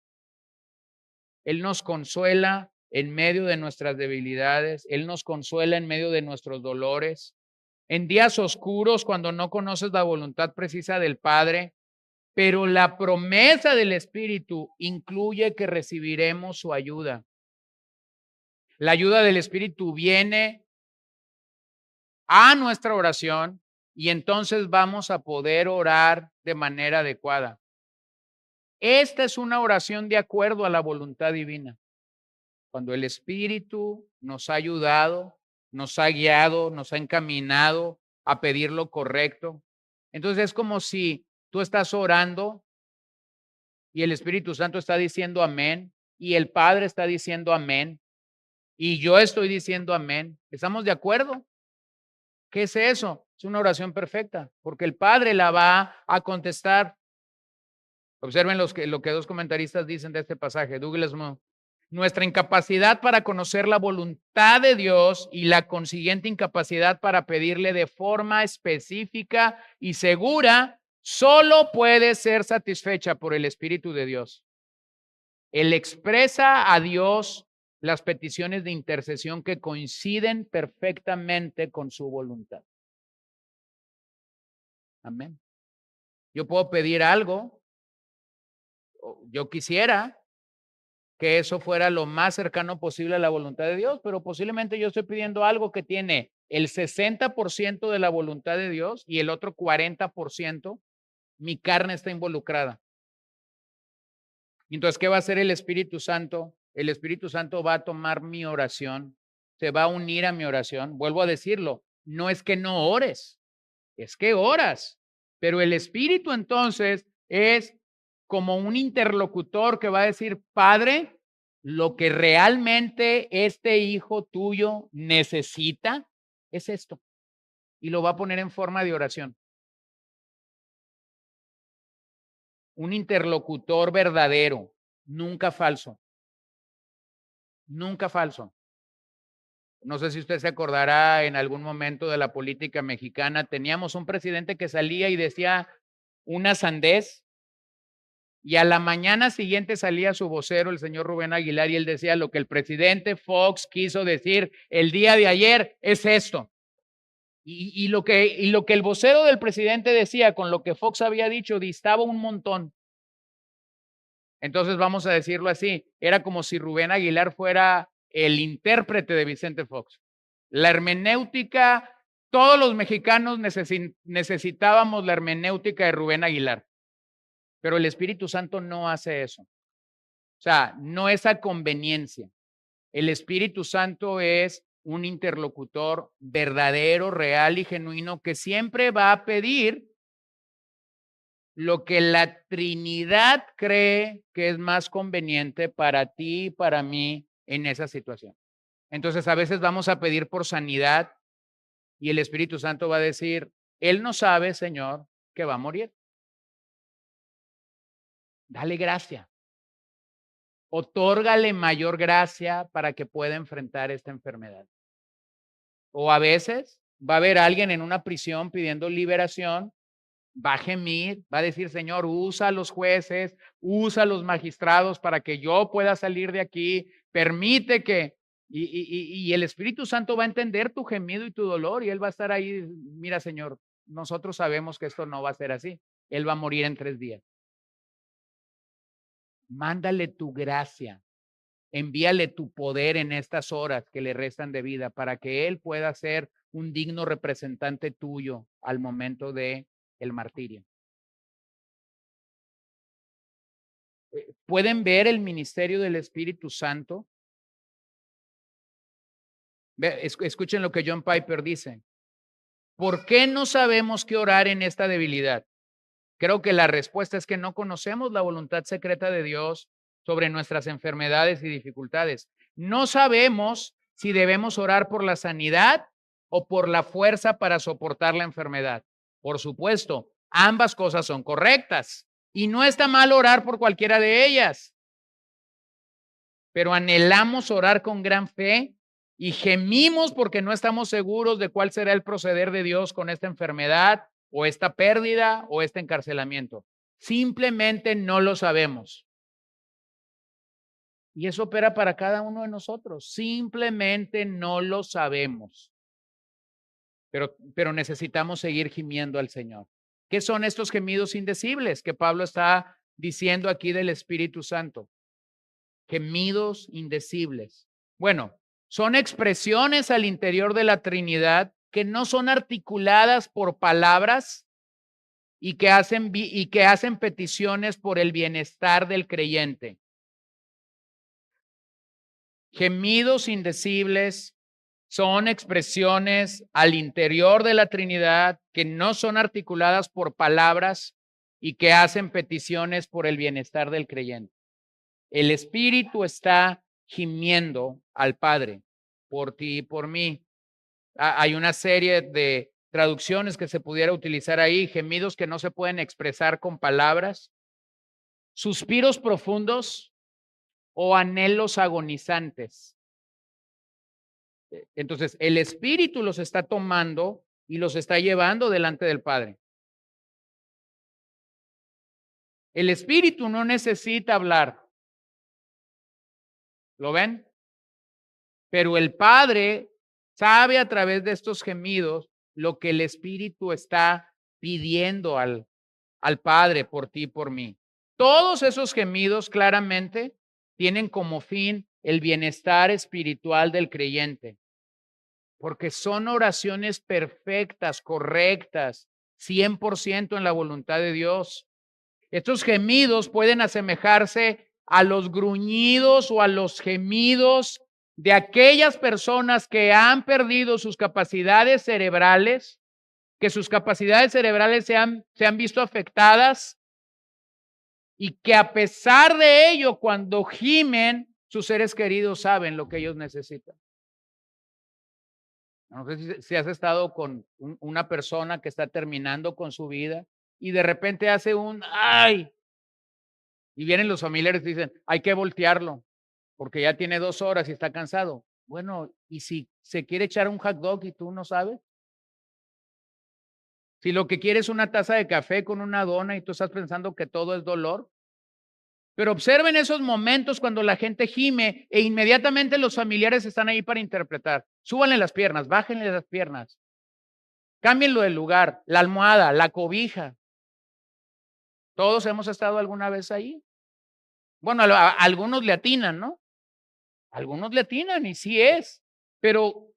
Él nos consuela en medio de nuestras debilidades. Él nos consuela en medio de nuestros dolores. En días oscuros, cuando no conoces la voluntad precisa del Padre, pero la promesa del Espíritu incluye que recibiremos su ayuda. La ayuda del Espíritu viene a nuestra oración y entonces vamos a poder orar de manera adecuada. Esta es una oración de acuerdo a la voluntad divina. Cuando el Espíritu nos ha ayudado, nos ha guiado, nos ha encaminado a pedir lo correcto. Entonces es como si tú estás orando y el Espíritu Santo está diciendo amén y el Padre está diciendo amén y yo estoy diciendo amén. ¿Estamos de acuerdo? ¿Qué es eso? Es una oración perfecta porque el Padre la va a contestar. Observen lo que dos comentaristas dicen de este pasaje. Douglas Moo. Nuestra incapacidad para conocer la voluntad de Dios y la consiguiente incapacidad para pedirle de forma específica y segura solo puede ser satisfecha por el Espíritu de Dios. Él expresa a Dios las peticiones de intercesión que coinciden perfectamente con su voluntad. Amén. Yo puedo pedir algo, yo quisiera que eso fuera lo más cercano posible a la voluntad de Dios, pero posiblemente yo estoy pidiendo algo que tiene el 60% de la voluntad de Dios y el otro 40%, mi carne está involucrada. Entonces, ¿qué va a hacer el Espíritu Santo? El Espíritu Santo va a tomar mi oración, se va a unir a mi oración. Vuelvo a decirlo, no es que no ores, es que oras, pero el Espíritu entonces es como un interlocutor que va a decir, Padre, lo que realmente este hijo tuyo necesita es esto. Y lo va a poner en forma de oración. Un interlocutor verdadero, nunca falso. Nunca falso. No sé si usted se acordará en algún momento de la política mexicana, teníamos un presidente que salía y decía una sandez. Y a la mañana siguiente salía su vocero, el señor Rubén Aguilar, y él decía, lo que el presidente Fox quiso decir el día de ayer es esto. Y lo que el vocero del presidente decía con lo que Fox había dicho distaba un montón. Entonces vamos a decirlo así, era como si Rubén Aguilar fuera el intérprete de Vicente Fox. La hermenéutica, todos los mexicanos necesitábamos la hermenéutica de Rubén Aguilar. Pero el Espíritu Santo no hace eso. O sea, no es a conveniencia. El Espíritu Santo es un interlocutor verdadero, real y genuino que siempre va a pedir lo que la Trinidad cree que es más conveniente para ti y para mí en esa situación. Entonces, a veces vamos a pedir por sanidad y el Espíritu Santo va a decir, Él no sabe, Señor, que va a morir. Dale gracia. Otórgale mayor gracia para que pueda enfrentar esta enfermedad. O a veces va a haber alguien en una prisión pidiendo liberación, va a gemir, va a decir, Señor, usa a los jueces, usa a los magistrados para que yo pueda salir de aquí, permite que, y el Espíritu Santo va a entender tu gemido y tu dolor y Él va a estar ahí, mira, Señor, nosotros sabemos que esto no va a ser así, Él va a morir en 3 días. Mándale tu gracia. Envíale tu poder en estas horas que le restan de vida para que Él pueda ser un digno representante tuyo al momento de el martirio. ¿Pueden ver el ministerio del Espíritu Santo? Escuchen lo que John Piper dice. ¿Por qué no sabemos qué orar en esta debilidad? Creo que la respuesta es que no conocemos la voluntad secreta de Dios sobre nuestras enfermedades y dificultades. No sabemos si debemos orar por la sanidad o por la fuerza para soportar la enfermedad. Por supuesto, ambas cosas son correctas y no está mal orar por cualquiera de ellas. Pero anhelamos orar con gran fe y gemimos porque no estamos seguros de cuál será el proceder de Dios con esta enfermedad o esta pérdida o este encarcelamiento. Simplemente no lo sabemos. Y eso opera para cada uno de nosotros. Simplemente no lo sabemos. Pero necesitamos seguir gimiendo al Señor. ¿Qué son estos gemidos indecibles que Pablo está diciendo aquí del Espíritu Santo? Gemidos indecibles. Bueno, son expresiones al interior de la Trinidad que no son articuladas por palabras y que hacen peticiones por el bienestar del creyente. Gemidos indecibles son expresiones al interior de la Trinidad que no son articuladas por palabras y que hacen peticiones por el bienestar del creyente. El Espíritu está gimiendo al Padre por ti y por mí. Hay una serie de traducciones que se pudiera utilizar ahí, gemidos que no se pueden expresar con palabras, suspiros profundos o anhelos agonizantes. Entonces, el Espíritu los está tomando y los está llevando delante del Padre. El Espíritu no necesita hablar. ¿Lo ven? Pero el Padre sabe a través de estos gemidos lo que el Espíritu está pidiendo al Padre por ti y por mí. Todos esos gemidos claramente tienen como fin el bienestar espiritual del creyente, porque son oraciones perfectas, correctas, 100% en la voluntad de Dios. Estos gemidos pueden asemejarse a los gruñidos o a los gemidos de aquellas personas que han perdido sus capacidades cerebrales, que sus capacidades cerebrales se han visto afectadas y que a pesar de ello, cuando gimen, sus seres queridos saben lo que ellos necesitan. No sé si has estado con una persona que está terminando con su vida y de repente hace un ¡ay! Y vienen los familiares y dicen, hay que voltearlo porque ya tiene 2 horas y está cansado. Bueno, ¿y si se quiere echar un hot dog y tú no sabes? Si lo que quieres es una taza de café con una dona y tú estás pensando que todo es dolor. Pero observen esos momentos cuando la gente gime e inmediatamente los familiares están ahí para interpretar. Súbanle las piernas, bájenle las piernas. Cámbienlo de lugar, la almohada, la cobija. Todos hemos estado alguna vez ahí. Bueno, a algunos le atinan, ¿no? Algunos le atinan y sí es. Pero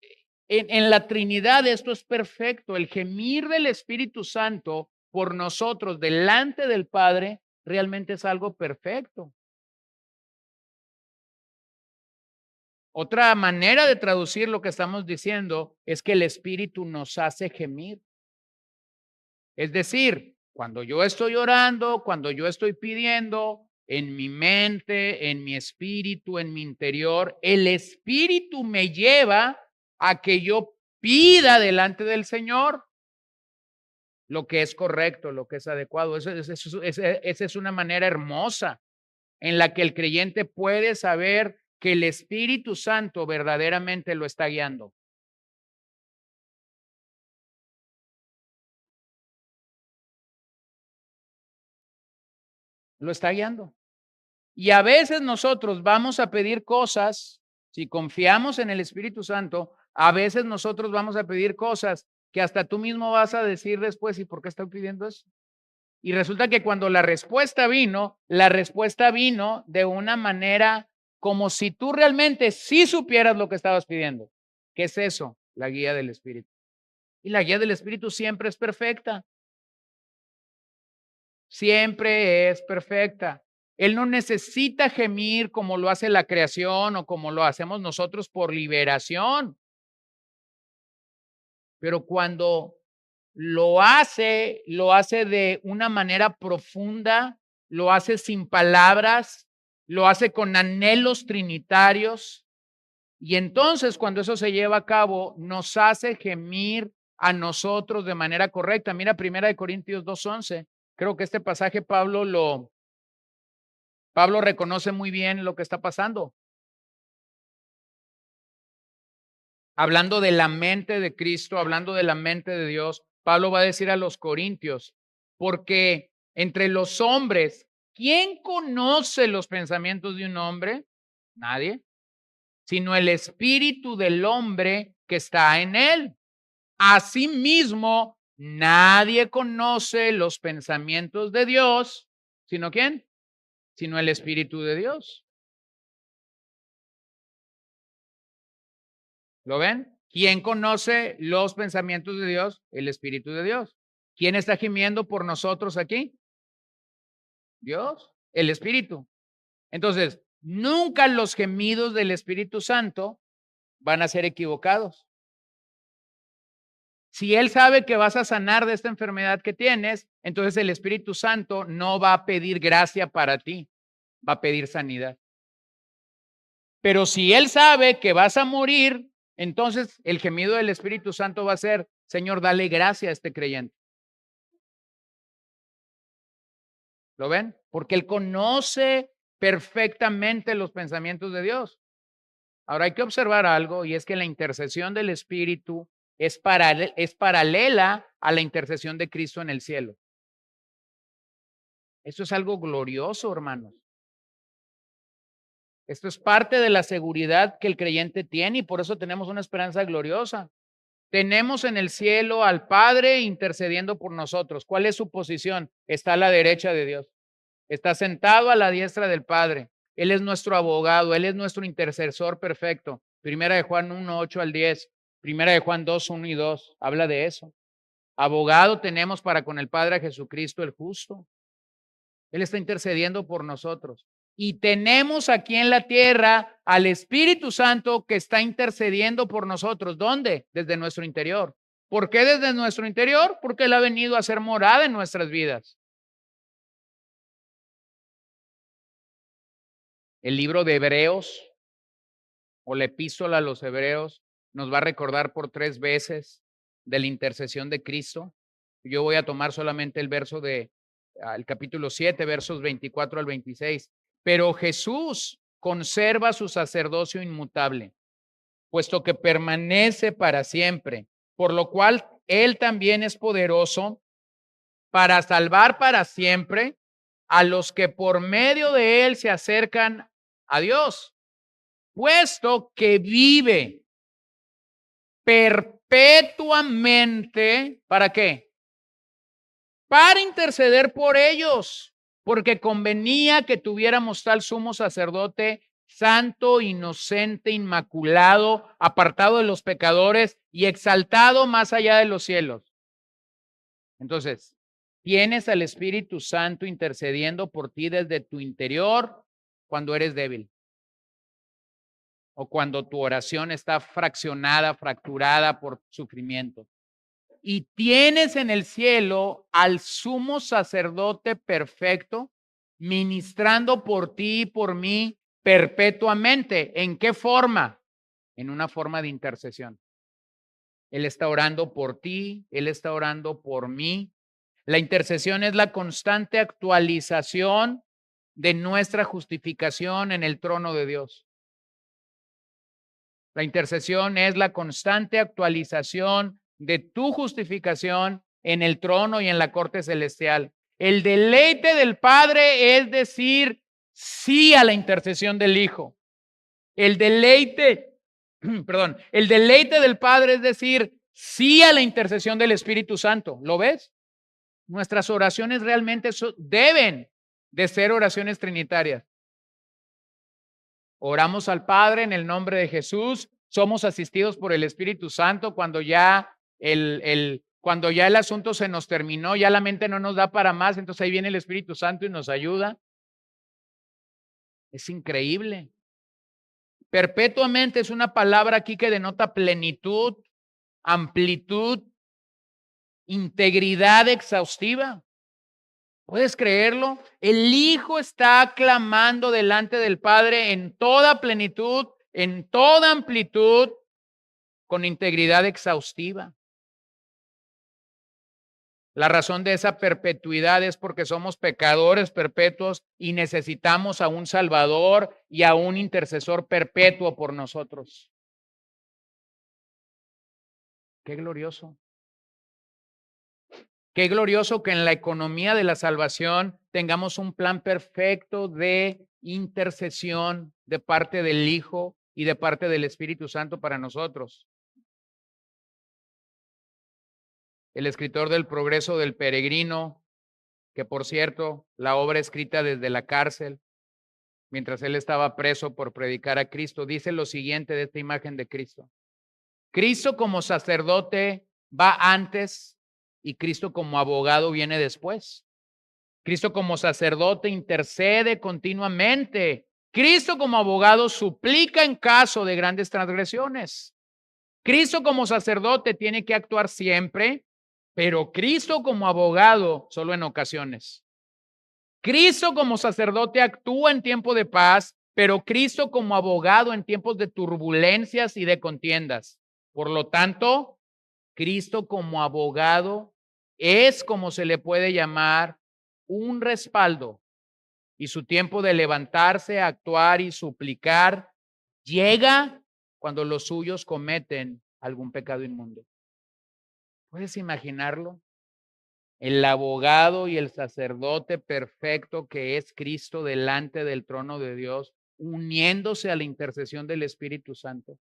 en la Trinidad esto es perfecto. El gemir del Espíritu Santo por nosotros delante del Padre realmente es algo perfecto. Otra manera de traducir lo que estamos diciendo es que el Espíritu nos hace gemir. Es decir, cuando yo estoy orando, cuando yo estoy pidiendo, en mi mente, en mi espíritu, en mi interior, el Espíritu me lleva a que yo pida delante del Señor lo que es correcto, lo que es adecuado. Esa es una manera hermosa en la que el creyente puede saber que el Espíritu Santo verdaderamente lo está guiando. Lo está guiando. Y a veces nosotros vamos a pedir cosas, si confiamos en el Espíritu Santo, a veces nosotros vamos a pedir cosas que hasta tú mismo vas a decir después, ¿y por qué estoy pidiendo eso? Y resulta que cuando la respuesta vino de una manera como si tú realmente sí supieras lo que estabas pidiendo. ¿Qué es eso? La guía del Espíritu. Y la guía del Espíritu siempre es perfecta. Siempre es perfecta. Él no necesita gemir como lo hace la creación o como lo hacemos nosotros por liberación. Pero cuando lo hace de una manera profunda, lo hace sin palabras, lo hace con anhelos trinitarios. Y entonces cuando eso se lleva a cabo, nos hace gemir a nosotros de manera correcta. Mira 1 Corintios 2:11. Creo que este pasaje Pablo reconoce muy bien lo que está pasando. Hablando de la mente de Cristo, hablando de la mente de Dios, Pablo va a decir a los corintios, porque entre los hombres, ¿quién conoce los pensamientos de un hombre? Nadie. Sino el espíritu del hombre que está en él. Asimismo, nadie conoce los pensamientos de Dios, ¿sino quién? Sino el espíritu de Dios. ¿Lo ven? ¿Quién conoce los pensamientos de Dios? El espíritu de Dios. ¿Quién está gimiendo por nosotros aquí? Dios, el espíritu. Entonces, nunca los gemidos del Espíritu Santo van a ser equivocados. Si Él sabe que vas a sanar de esta enfermedad que tienes, entonces el Espíritu Santo no va a pedir gracia para ti, va a pedir sanidad. Pero si Él sabe que vas a morir, entonces el gemido del Espíritu Santo va a ser, Señor, dale gracia a este creyente. ¿Lo ven? Porque Él conoce perfectamente los pensamientos de Dios. Ahora hay que observar algo, y es que la intercesión del Espíritu es paralela a la intercesión de Cristo en el cielo. Eso es algo glorioso, hermanos. Esto es parte de la seguridad que el creyente tiene y por eso tenemos una esperanza gloriosa. Tenemos en el cielo al Padre intercediendo por nosotros. ¿Cuál es su posición? Está a la derecha de Dios. Está sentado a la diestra del Padre. Él es nuestro abogado, Él es nuestro intercesor perfecto. Primera de Juan 1, 8 al 10. Primera de Juan 2, 1 y 2. Habla de eso. Abogado tenemos para con el Padre a Jesucristo el justo. Él está intercediendo por nosotros. Y tenemos aquí en la tierra al Espíritu Santo que está intercediendo por nosotros. ¿Dónde? Desde nuestro interior. ¿Por qué desde nuestro interior? Porque Él ha venido a hacer morada en nuestras vidas. El libro de Hebreos o la epístola a los Hebreos nos va a recordar por 3 veces de la intercesión de Cristo. Yo voy a tomar solamente el verso de el capítulo 7, versos 24 al 26. Pero Jesús conserva su sacerdocio inmutable, puesto que permanece para siempre, por lo cual Él también es poderoso para salvar para siempre a los que por medio de Él se acercan a Dios, puesto que vive perpetuamente, ¿para qué? Para interceder por ellos, porque convenía que tuviéramos tal sumo sacerdote santo, inocente, inmaculado, apartado de los pecadores y exaltado más allá de los cielos. Entonces, tienes al Espíritu Santo intercediendo por ti desde tu interior cuando eres débil o cuando tu oración está fraccionada, fracturada por sufrimiento. Y tienes en el cielo al sumo sacerdote perfecto, ministrando por ti y por mí perpetuamente. ¿En qué forma? En una forma de intercesión. Él está orando por ti, Él está orando por mí. La intercesión es la constante actualización de nuestra justificación en el trono de Dios. La intercesión es la constante actualización de tu justificación en el trono y en la corte celestial. El deleite del Padre es decir sí a la intercesión del Hijo. El deleite, el deleite del Padre es decir sí a la intercesión del Espíritu Santo. ¿Lo ves? Nuestras oraciones realmente deben de ser oraciones trinitarias. Oramos al Padre en el nombre de Jesús, somos asistidos por el Espíritu Santo cuando ya cuando ya el asunto se nos terminó, ya la mente no nos da para más, entonces ahí viene el Espíritu Santo y nos ayuda. Es increíble. Perpetuamente es una palabra aquí que denota plenitud, amplitud, integridad exhaustiva. ¿Puedes creerlo? El Hijo está clamando delante del Padre en toda plenitud, en toda amplitud, con integridad exhaustiva. La razón de esa perpetuidad es porque somos pecadores perpetuos y necesitamos a un Salvador y a un intercesor perpetuo por nosotros. Qué glorioso. Qué glorioso que en la economía de la salvación tengamos un plan perfecto de intercesión de parte del Hijo y de parte del Espíritu Santo para nosotros. El escritor del Progreso del Peregrino, que por cierto, la obra escrita desde la cárcel, mientras él estaba preso por predicar a Cristo, dice lo siguiente de esta imagen de Cristo. Cristo como sacerdote va antes y Cristo como abogado viene después. Cristo como sacerdote intercede continuamente. Cristo como abogado suplica en caso de grandes transgresiones. Cristo como sacerdote tiene que actuar siempre, pero Cristo como abogado solo en ocasiones. Cristo como sacerdote actúa en tiempo de paz, pero Cristo como abogado en tiempos de turbulencias y de contiendas. Por lo tanto, Cristo como abogado es como se le puede llamar un respaldo, y su tiempo de levantarse, actuar y suplicar llega cuando los suyos cometen algún pecado inmundo. ¿Puedes imaginarlo? El abogado y el sacerdote perfecto que es Cristo delante del trono de Dios, uniéndose a la intercesión del Espíritu Santo.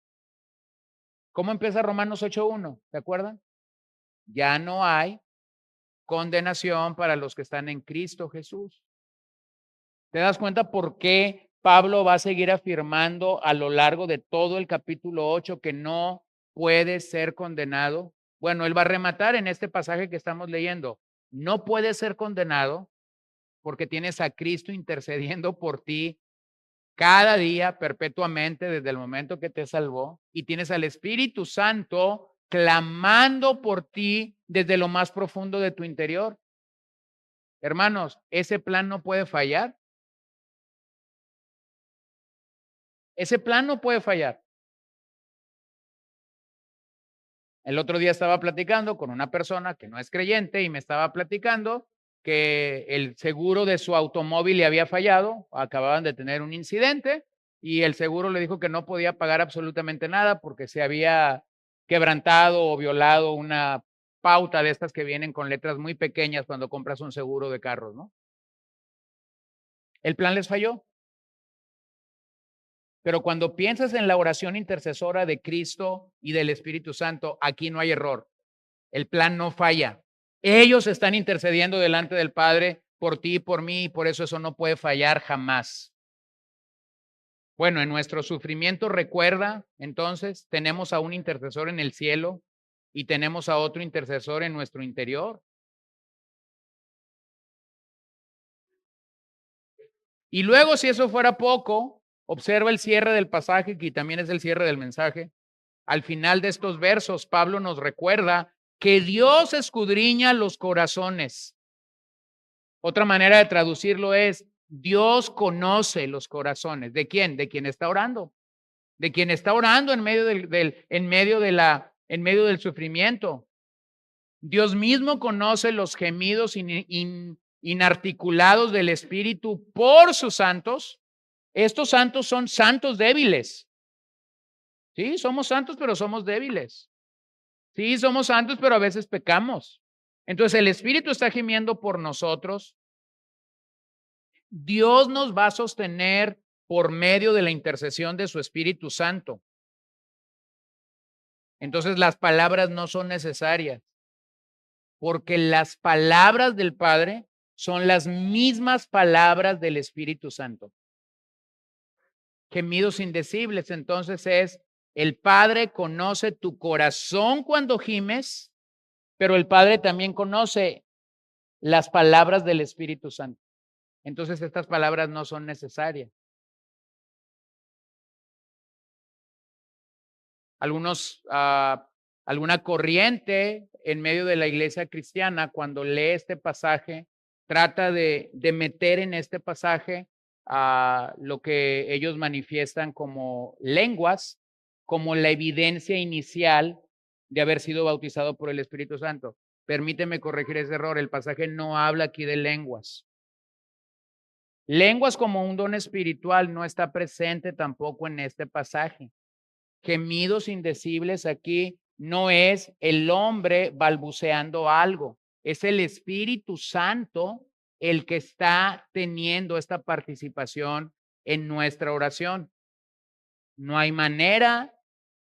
¿Cómo empieza Romanos 8:1? ¿Se acuerdan? Ya no hay condenación para los que están en Cristo Jesús. ¿Te das cuenta por qué Pablo va a seguir afirmando a lo largo de todo el capítulo 8 que no puede ser condenado? Bueno, él va a rematar en este pasaje que estamos leyendo. No puede ser condenado porque tienes a Cristo intercediendo por ti cada día, perpetuamente, desde el momento que te salvó, y tienes al Espíritu Santo clamando por ti desde lo más profundo de tu interior. Hermanos, ese plan no puede fallar. Ese plan no puede fallar. El otro día estaba platicando con una persona que no es creyente y me estaba platicando que el seguro de su automóvil le había fallado, acababan de tener un incidente y el seguro le dijo que no podía pagar absolutamente nada porque se había quebrantado o violado una pauta de estas que vienen con letras muy pequeñas cuando compras un seguro de carros, ¿no? El plan les falló. Pero cuando piensas en la oración intercesora de Cristo y del Espíritu Santo, aquí no hay error. El plan no falla. Ellos están intercediendo delante del Padre por ti y por mí, y por eso no puede fallar jamás. Bueno, en nuestro sufrimiento, recuerda, entonces, tenemos a un intercesor en el cielo y tenemos a otro intercesor en nuestro interior. Y luego, si eso fuera poco, observa el cierre del pasaje, que también es el cierre del mensaje. Al final de estos versos, Pablo nos recuerda que Dios escudriña los corazones. Otra manera de traducirlo es, Dios conoce los corazones. ¿De quién? De quien está orando. De quien está orando en medio en medio del sufrimiento. Dios mismo conoce los gemidos inarticulados del Espíritu por sus santos. Estos santos son santos débiles. Sí, somos santos, pero somos débiles. Sí, somos santos, pero a veces pecamos. Entonces el Espíritu está gimiendo por nosotros. Dios nos va a sostener por medio de la intercesión de su Espíritu Santo. Entonces las palabras no son necesarias, porque las palabras del Padre son las mismas palabras del Espíritu Santo. Gemidos indecibles, entonces es, el Padre conoce tu corazón cuando gimes, pero el Padre también conoce las palabras del Espíritu Santo. Entonces estas palabras no son necesarias. Alguna corriente en medio de la iglesia cristiana, cuando lee este pasaje, trata de meter en este pasaje lo que ellos manifiestan como lenguas, como la evidencia inicial de haber sido bautizado por el Espíritu Santo. Permíteme corregir ese error, el pasaje no habla aquí de lenguas. Lenguas como un don espiritual no está presente tampoco en este pasaje. Gemidos indecibles aquí no es el hombre balbuceando algo, es el Espíritu Santo el que está teniendo esta participación en nuestra oración. No hay manera,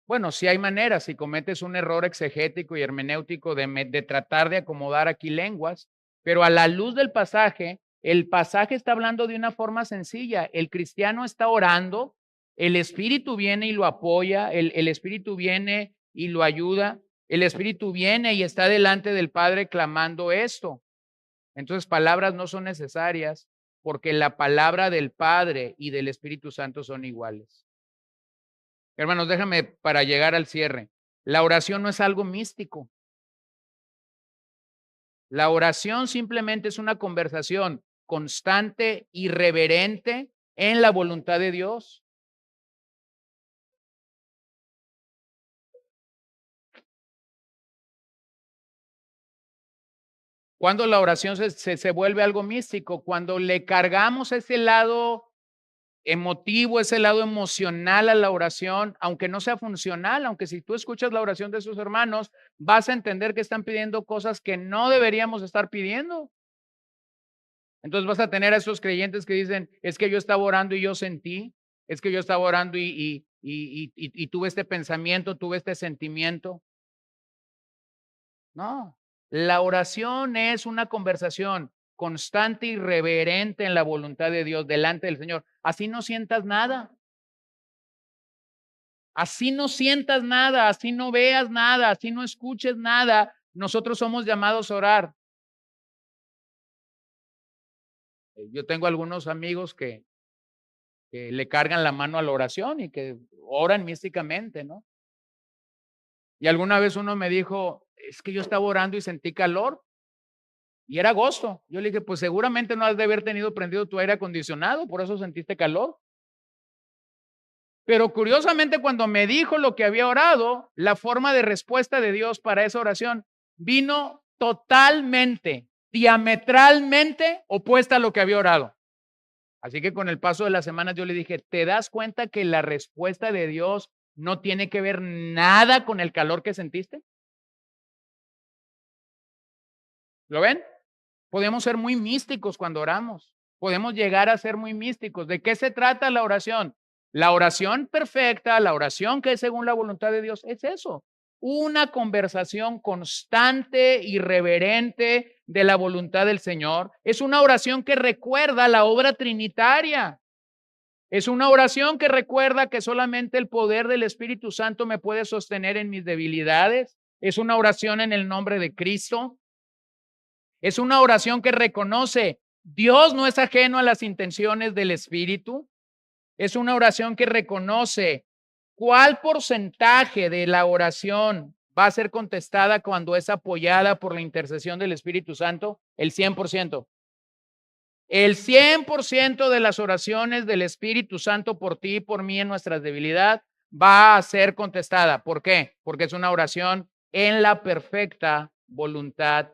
bueno, sí hay manera, si cometes un error exegético y hermenéutico de tratar de acomodar aquí lenguas, pero a la luz del pasaje, el pasaje está hablando de una forma sencilla. El cristiano está orando, el Espíritu viene y lo apoya, el Espíritu viene y lo ayuda, el Espíritu viene y está delante del Padre clamando esto. Entonces, palabras no son necesarias porque la palabra del Padre y del Espíritu Santo son iguales. Hermanos, déjame para llegar al cierre. La oración no es algo místico. La oración simplemente es una conversación constante y reverente en la voluntad de Dios. Cuando la oración se vuelve algo místico, cuando le cargamos ese lado emotivo, ese lado emocional a la oración, aunque no sea funcional, aunque si tú escuchas la oración de sus hermanos, vas a entender que están pidiendo cosas que no deberíamos estar pidiendo. Entonces vas a tener a esos creyentes que dicen, es que yo estaba orando y yo sentí, es que yo estaba orando y tuve este pensamiento, tuve este sentimiento. No, la oración es una conversación constante y reverente en la voluntad de Dios delante del Señor. Así no sientas nada. Así no sientas nada, así no veas nada, así no escuches nada. Nosotros somos llamados a orar. Yo tengo algunos amigos que le cargan la mano a la oración y que oran místicamente, ¿no? Y alguna vez uno me dijo, es que yo estaba orando y sentí calor y era agosto. Yo le dije, pues seguramente no has de haber tenido prendido tu aire acondicionado, por eso sentiste calor. Pero curiosamente cuando me dijo lo que había orado, la forma de respuesta de Dios para esa oración vino totalmente, diametralmente opuesta a lo que había orado. Así que con el paso de las semanas yo le dije, ¿te das cuenta que la respuesta de Dios no tiene que ver nada con el calor que sentiste? ¿Lo ven? Podemos ser muy místicos cuando oramos. Podemos llegar a ser muy místicos. ¿De qué se trata la oración? La oración perfecta, la oración que es según la voluntad de Dios, es eso. Una conversación constante y reverente de la voluntad del Señor. Es una oración que recuerda la obra trinitaria. Es una oración que recuerda que solamente el poder del Espíritu Santo me puede sostener en mis debilidades. Es una oración en el nombre de Cristo. Es una oración que reconoce Dios no es ajeno a las intenciones del Espíritu. Es una oración que reconoce cuál porcentaje de la oración va a ser contestada cuando es apoyada por la intercesión del Espíritu Santo. El 100%. El 100% de las oraciones del Espíritu Santo por ti y por mí en nuestras debilidades va a ser contestada. ¿Por qué? Porque es una oración en la perfecta voluntad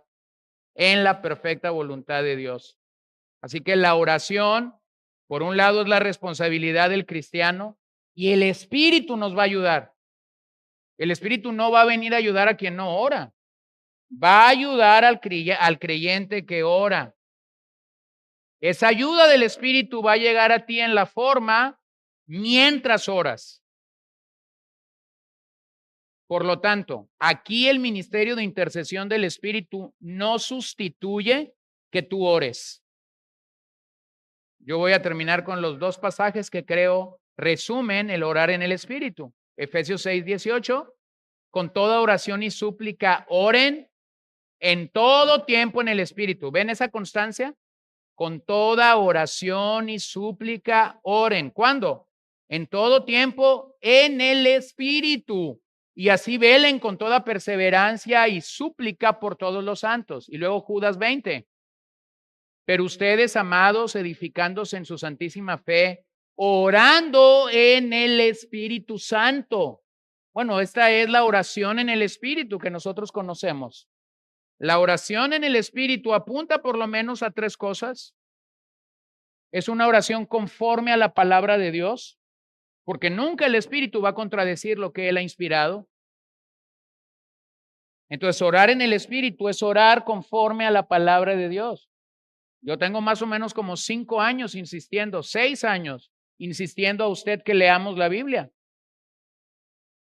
de Dios. Así que la oración, por un lado, es la responsabilidad del cristiano y el Espíritu nos va a ayudar. El Espíritu no va a venir a ayudar a quien no ora. Va a ayudar al creyente que ora. Esa ayuda del Espíritu va a llegar a ti en la forma mientras oras. Por lo tanto, aquí el ministerio de intercesión del Espíritu no sustituye que tú ores. Yo voy a terminar con los dos pasajes que creo resumen el orar en el Espíritu. Efesios 6:18, con toda oración y súplica, oren en todo tiempo en el Espíritu. ¿Ven esa constancia? Con toda oración y súplica, oren. ¿Cuándo? En todo tiempo en el Espíritu. Y así velen con toda perseverancia y súplica por todos los santos. Y luego Judas 20. Pero ustedes, amados, edificándose en su santísima fe, orando en el Espíritu Santo. Bueno, esta es la oración en el Espíritu que nosotros conocemos. La oración en el Espíritu apunta por lo menos a tres cosas. Es una oración conforme a la palabra de Dios, porque nunca el Espíritu va a contradecir lo que Él ha inspirado. Entonces, orar en el Espíritu es orar conforme a la palabra de Dios. Yo tengo más o menos como 5 años insistiendo, 6 años, insistiendo a usted que leamos la Biblia.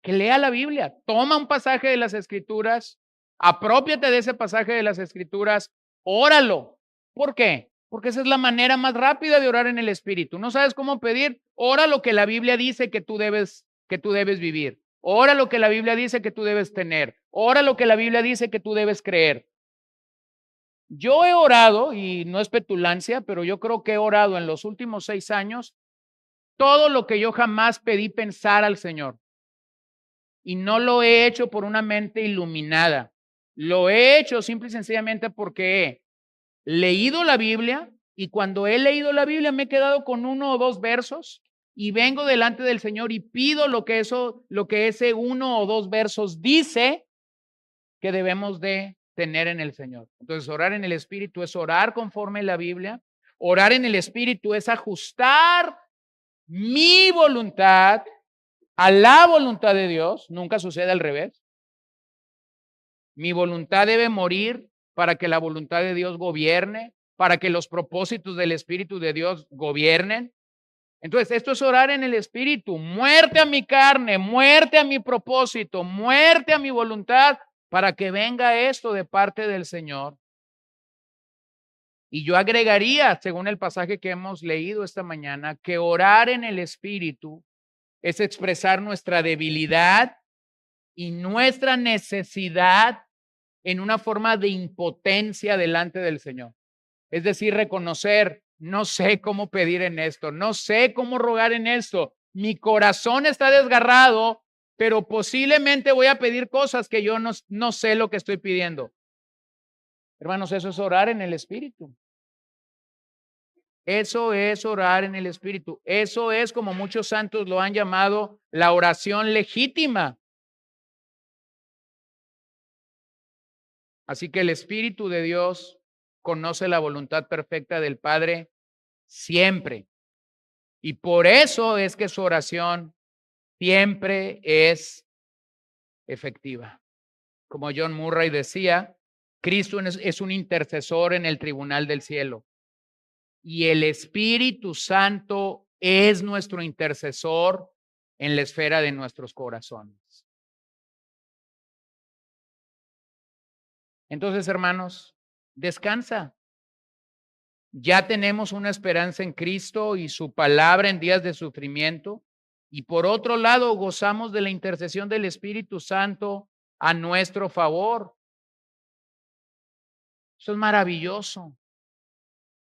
Que lea la Biblia. Toma un pasaje de las Escrituras, aprópiate de ese pasaje de las Escrituras, óralo. ¿Por qué? Porque esa es la manera más rápida de orar en el Espíritu. ¿No sabes cómo pedir? Ora lo que la Biblia dice que tú debes vivir. Ora lo que la Biblia dice que tú debes tener. Ora lo que la Biblia dice que tú debes creer. Yo he orado, y no es petulancia, pero yo creo que he orado en los últimos 6 años todo lo que yo jamás pedí pensar al Señor. Y no lo he hecho por una mente iluminada. Lo he hecho simple y sencillamente porque he leído la Biblia, y cuando he leído la Biblia me he quedado con 1 o 2 versos y vengo delante del Señor y pido lo que ese 1 o 2 versos dice que debemos de tener en el Señor. Entonces, orar en el Espíritu es orar conforme a la Biblia. Orar en el Espíritu es ajustar mi voluntad a la voluntad de Dios. Nunca sucede al revés. Mi voluntad debe morir para que la voluntad de Dios gobierne, para que los propósitos del Espíritu de Dios gobiernen. Entonces, esto es orar en el Espíritu. Muerte a mi carne, muerte a mi propósito, muerte a mi voluntad, para que venga esto de parte del Señor. Y yo agregaría, según el pasaje que hemos leído esta mañana, que orar en el Espíritu es expresar nuestra debilidad y nuestra necesidad en una forma de impotencia delante del Señor. Es decir, reconocer, no sé cómo pedir en esto, no sé cómo rogar en esto. Mi corazón está desgarrado, pero posiblemente voy a pedir cosas que yo no sé lo que estoy pidiendo. Hermanos, eso es orar en el Espíritu. Eso es orar en el Espíritu. Eso es, como muchos santos lo han llamado, la oración legítima. Así que el Espíritu de Dios conoce la voluntad perfecta del Padre siempre. Y por eso es que su oración siempre es efectiva. Como John Murray decía, Cristo es un intercesor en el tribunal del cielo. Y el Espíritu Santo es nuestro intercesor en la esfera de nuestros corazones. Entonces, hermanos, descansa. Ya tenemos una esperanza en Cristo y su palabra en días de sufrimiento. Y por otro lado, gozamos de la intercesión del Espíritu Santo a nuestro favor. Eso es maravilloso.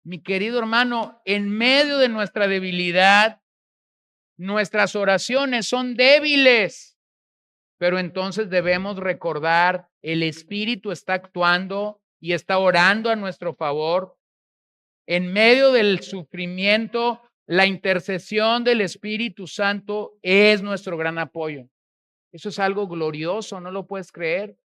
Mi querido hermano, en medio de nuestra debilidad, nuestras oraciones son débiles, pero entonces debemos recordar, el Espíritu está actuando y está orando a nuestro favor. En medio del sufrimiento, la intercesión del Espíritu Santo es nuestro gran apoyo. Eso es algo glorioso, no lo puedes creer.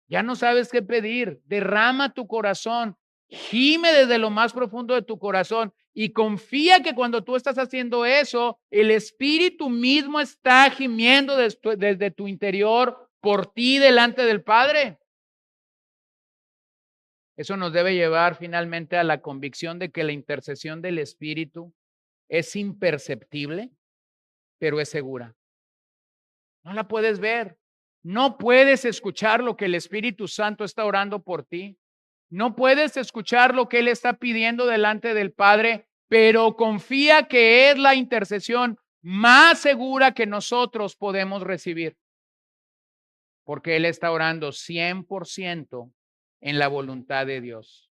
Ya no sabes qué pedir. Derrama tu corazón, gime desde lo más profundo de tu corazón y confía que cuando tú estás haciendo eso, el Espíritu mismo está gimiendo desde tu interior por ti delante del Padre. Eso nos debe llevar finalmente a la convicción de que la intercesión del Espíritu es imperceptible, pero es segura. No la puedes ver. No puedes escuchar lo que el Espíritu Santo está orando por ti. No puedes escuchar lo que Él está pidiendo delante del Padre, pero confía que es la intercesión más segura que nosotros podemos recibir. Porque Él está orando 100% en la voluntad de Dios.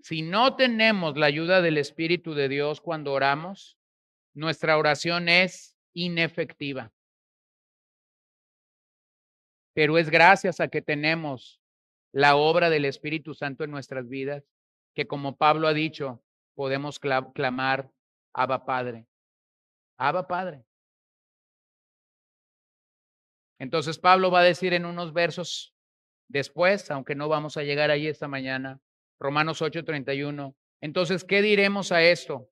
Si no tenemos la ayuda del Espíritu de Dios cuando oramos, nuestra oración es inefectiva. Pero es gracias a que tenemos la obra del Espíritu Santo en nuestras vidas, que como Pablo ha dicho, podemos clamar, Abba Padre. Abba Padre. Entonces Pablo va a decir en unos versos después, aunque no vamos a llegar allí esta mañana, Romanos 8:31. Entonces, ¿qué diremos a esto?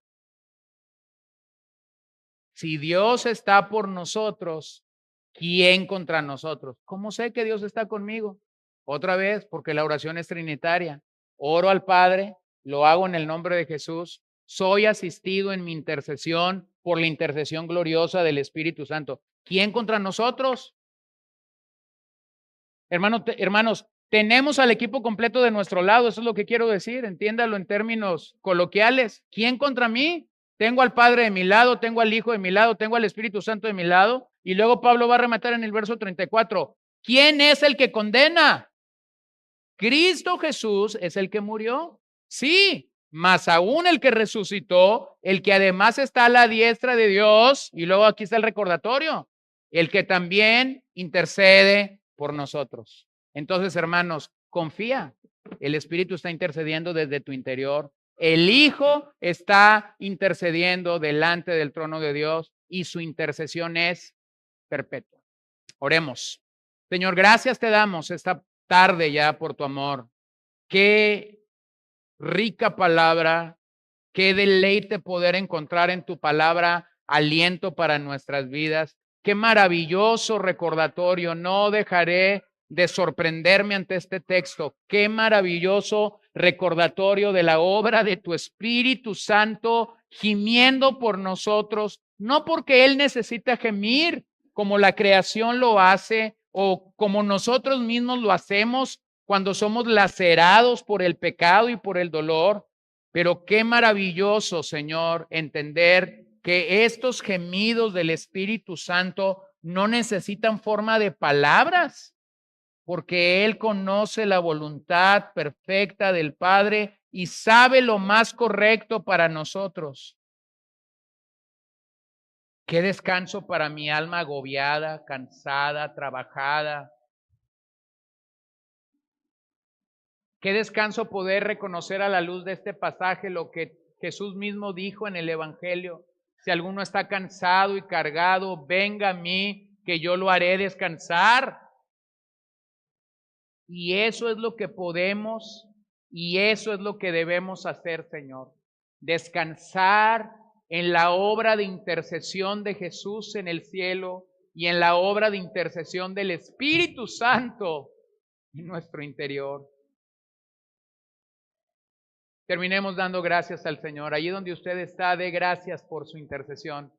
Si Dios está por nosotros, ¿quién contra nosotros? ¿Cómo sé que Dios está conmigo? Otra vez, porque la oración es trinitaria. Oro al Padre, lo hago en el nombre de Jesús. soy asistido en mi intercesión por la intercesión gloriosa del Espíritu Santo. ¿Quién contra nosotros? Hermanos, tenemos al equipo completo de nuestro lado, eso es lo que quiero decir, entiéndalo en términos coloquiales. ¿Quién contra mí? Tengo al Padre de mi lado, tengo al Hijo de mi lado, tengo al Espíritu Santo de mi lado. Y luego Pablo va a rematar en el verso 34. ¿Quién es el que condena? Cristo Jesús es el que murió. Sí, más aún el que resucitó, el que además está a la diestra de Dios. Y luego aquí está el recordatorio, el que también intercede por nosotros. Entonces, hermanos, confía. El Espíritu está intercediendo desde tu interior. El Hijo está intercediendo delante del trono de Dios y su intercesión es perpetua. Oremos. Señor, gracias te damos esta tarde ya por tu amor. Qué rica palabra, qué deleite poder encontrar en tu palabra aliento para nuestras vidas. Qué maravilloso recordatorio. No dejaré de sorprenderme ante este texto. Qué maravilloso recordatorio de la obra de tu Espíritu Santo gimiendo por nosotros, no porque Él necesita gemir como la creación lo hace o como nosotros mismos lo hacemos cuando somos lacerados por el pecado y por el dolor. Pero qué maravilloso, Señor, entender que estos gemidos del Espíritu Santo no necesitan forma de palabras, porque Él conoce la voluntad perfecta del Padre y sabe lo más correcto para nosotros. Qué descanso para mi alma agobiada, cansada, trabajada. Qué descanso poder reconocer a la luz de este pasaje lo que Jesús mismo dijo en el Evangelio. Si alguno está cansado y cargado, venga a mí, que yo lo haré descansar. Y eso es lo que podemos y eso es lo que debemos hacer, Señor. Descansar en la obra de intercesión de Jesús en el cielo y en la obra de intercesión del Espíritu Santo en nuestro interior. Terminemos dando gracias al Señor. Allí donde usted está, dé gracias por su intercesión.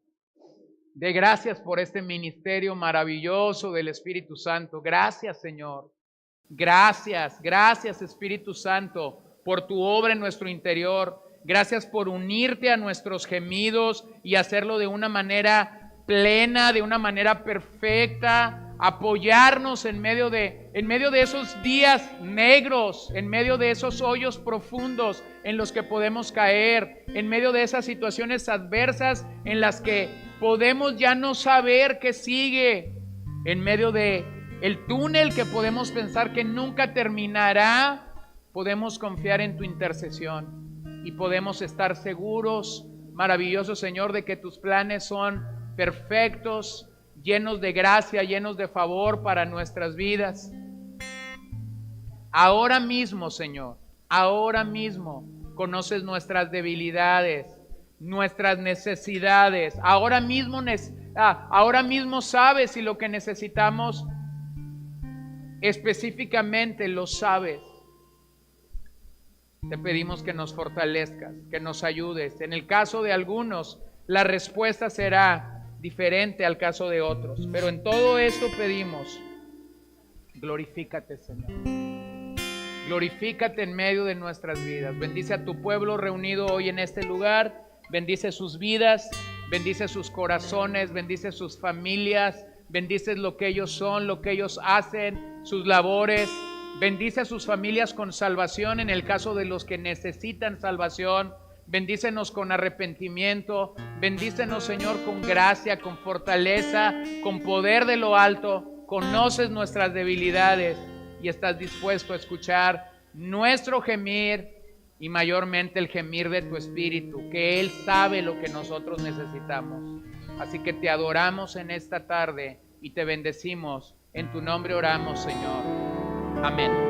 Dé gracias por este ministerio maravilloso del Espíritu Santo. Gracias, Señor. Gracias Espíritu Santo por tu obra en nuestro interior. Gracias por unirte a nuestros gemidos y hacerlo de una manera plena, de una manera perfecta, apoyarnos en medio de esos días negros, en medio de esos hoyos profundos en los que podemos caer, en medio de esas situaciones adversas en las que podemos ya no saber qué sigue, en medio de el túnel que podemos pensar que nunca terminará. Podemos confiar en tu intercesión y podemos estar seguros, maravilloso Señor, de que tus planes son perfectos, llenos de gracia, llenos de favor para nuestras vidas. Ahora mismo, Señor, ahora mismo conoces nuestras debilidades, nuestras necesidades. Ahora mismo sabes si lo que necesitamos específicamente lo sabes. Te pedimos que nos fortalezcas, que nos ayudes. En el caso de algunos, la respuesta será diferente al caso de otros. Pero en todo esto pedimos, glorifícate, Señor. Glorifícate en medio de nuestras vidas. Bendice a tu pueblo reunido hoy en este lugar. Bendice sus vidas, bendice sus corazones, bendice sus familias. Bendice lo que ellos son, lo que ellos hacen, sus labores. Bendice a sus familias con salvación en el caso de los que necesitan salvación. Bendícenos con arrepentimiento. Bendícenos, Señor, con gracia, con fortaleza, con poder de lo alto. Conoces nuestras debilidades y estás dispuesto a escuchar nuestro gemir y mayormente el gemir de tu Espíritu, que Él sabe lo que nosotros necesitamos. Así que te adoramos en esta tarde y te bendecimos. En tu nombre oramos, Señor. Amén.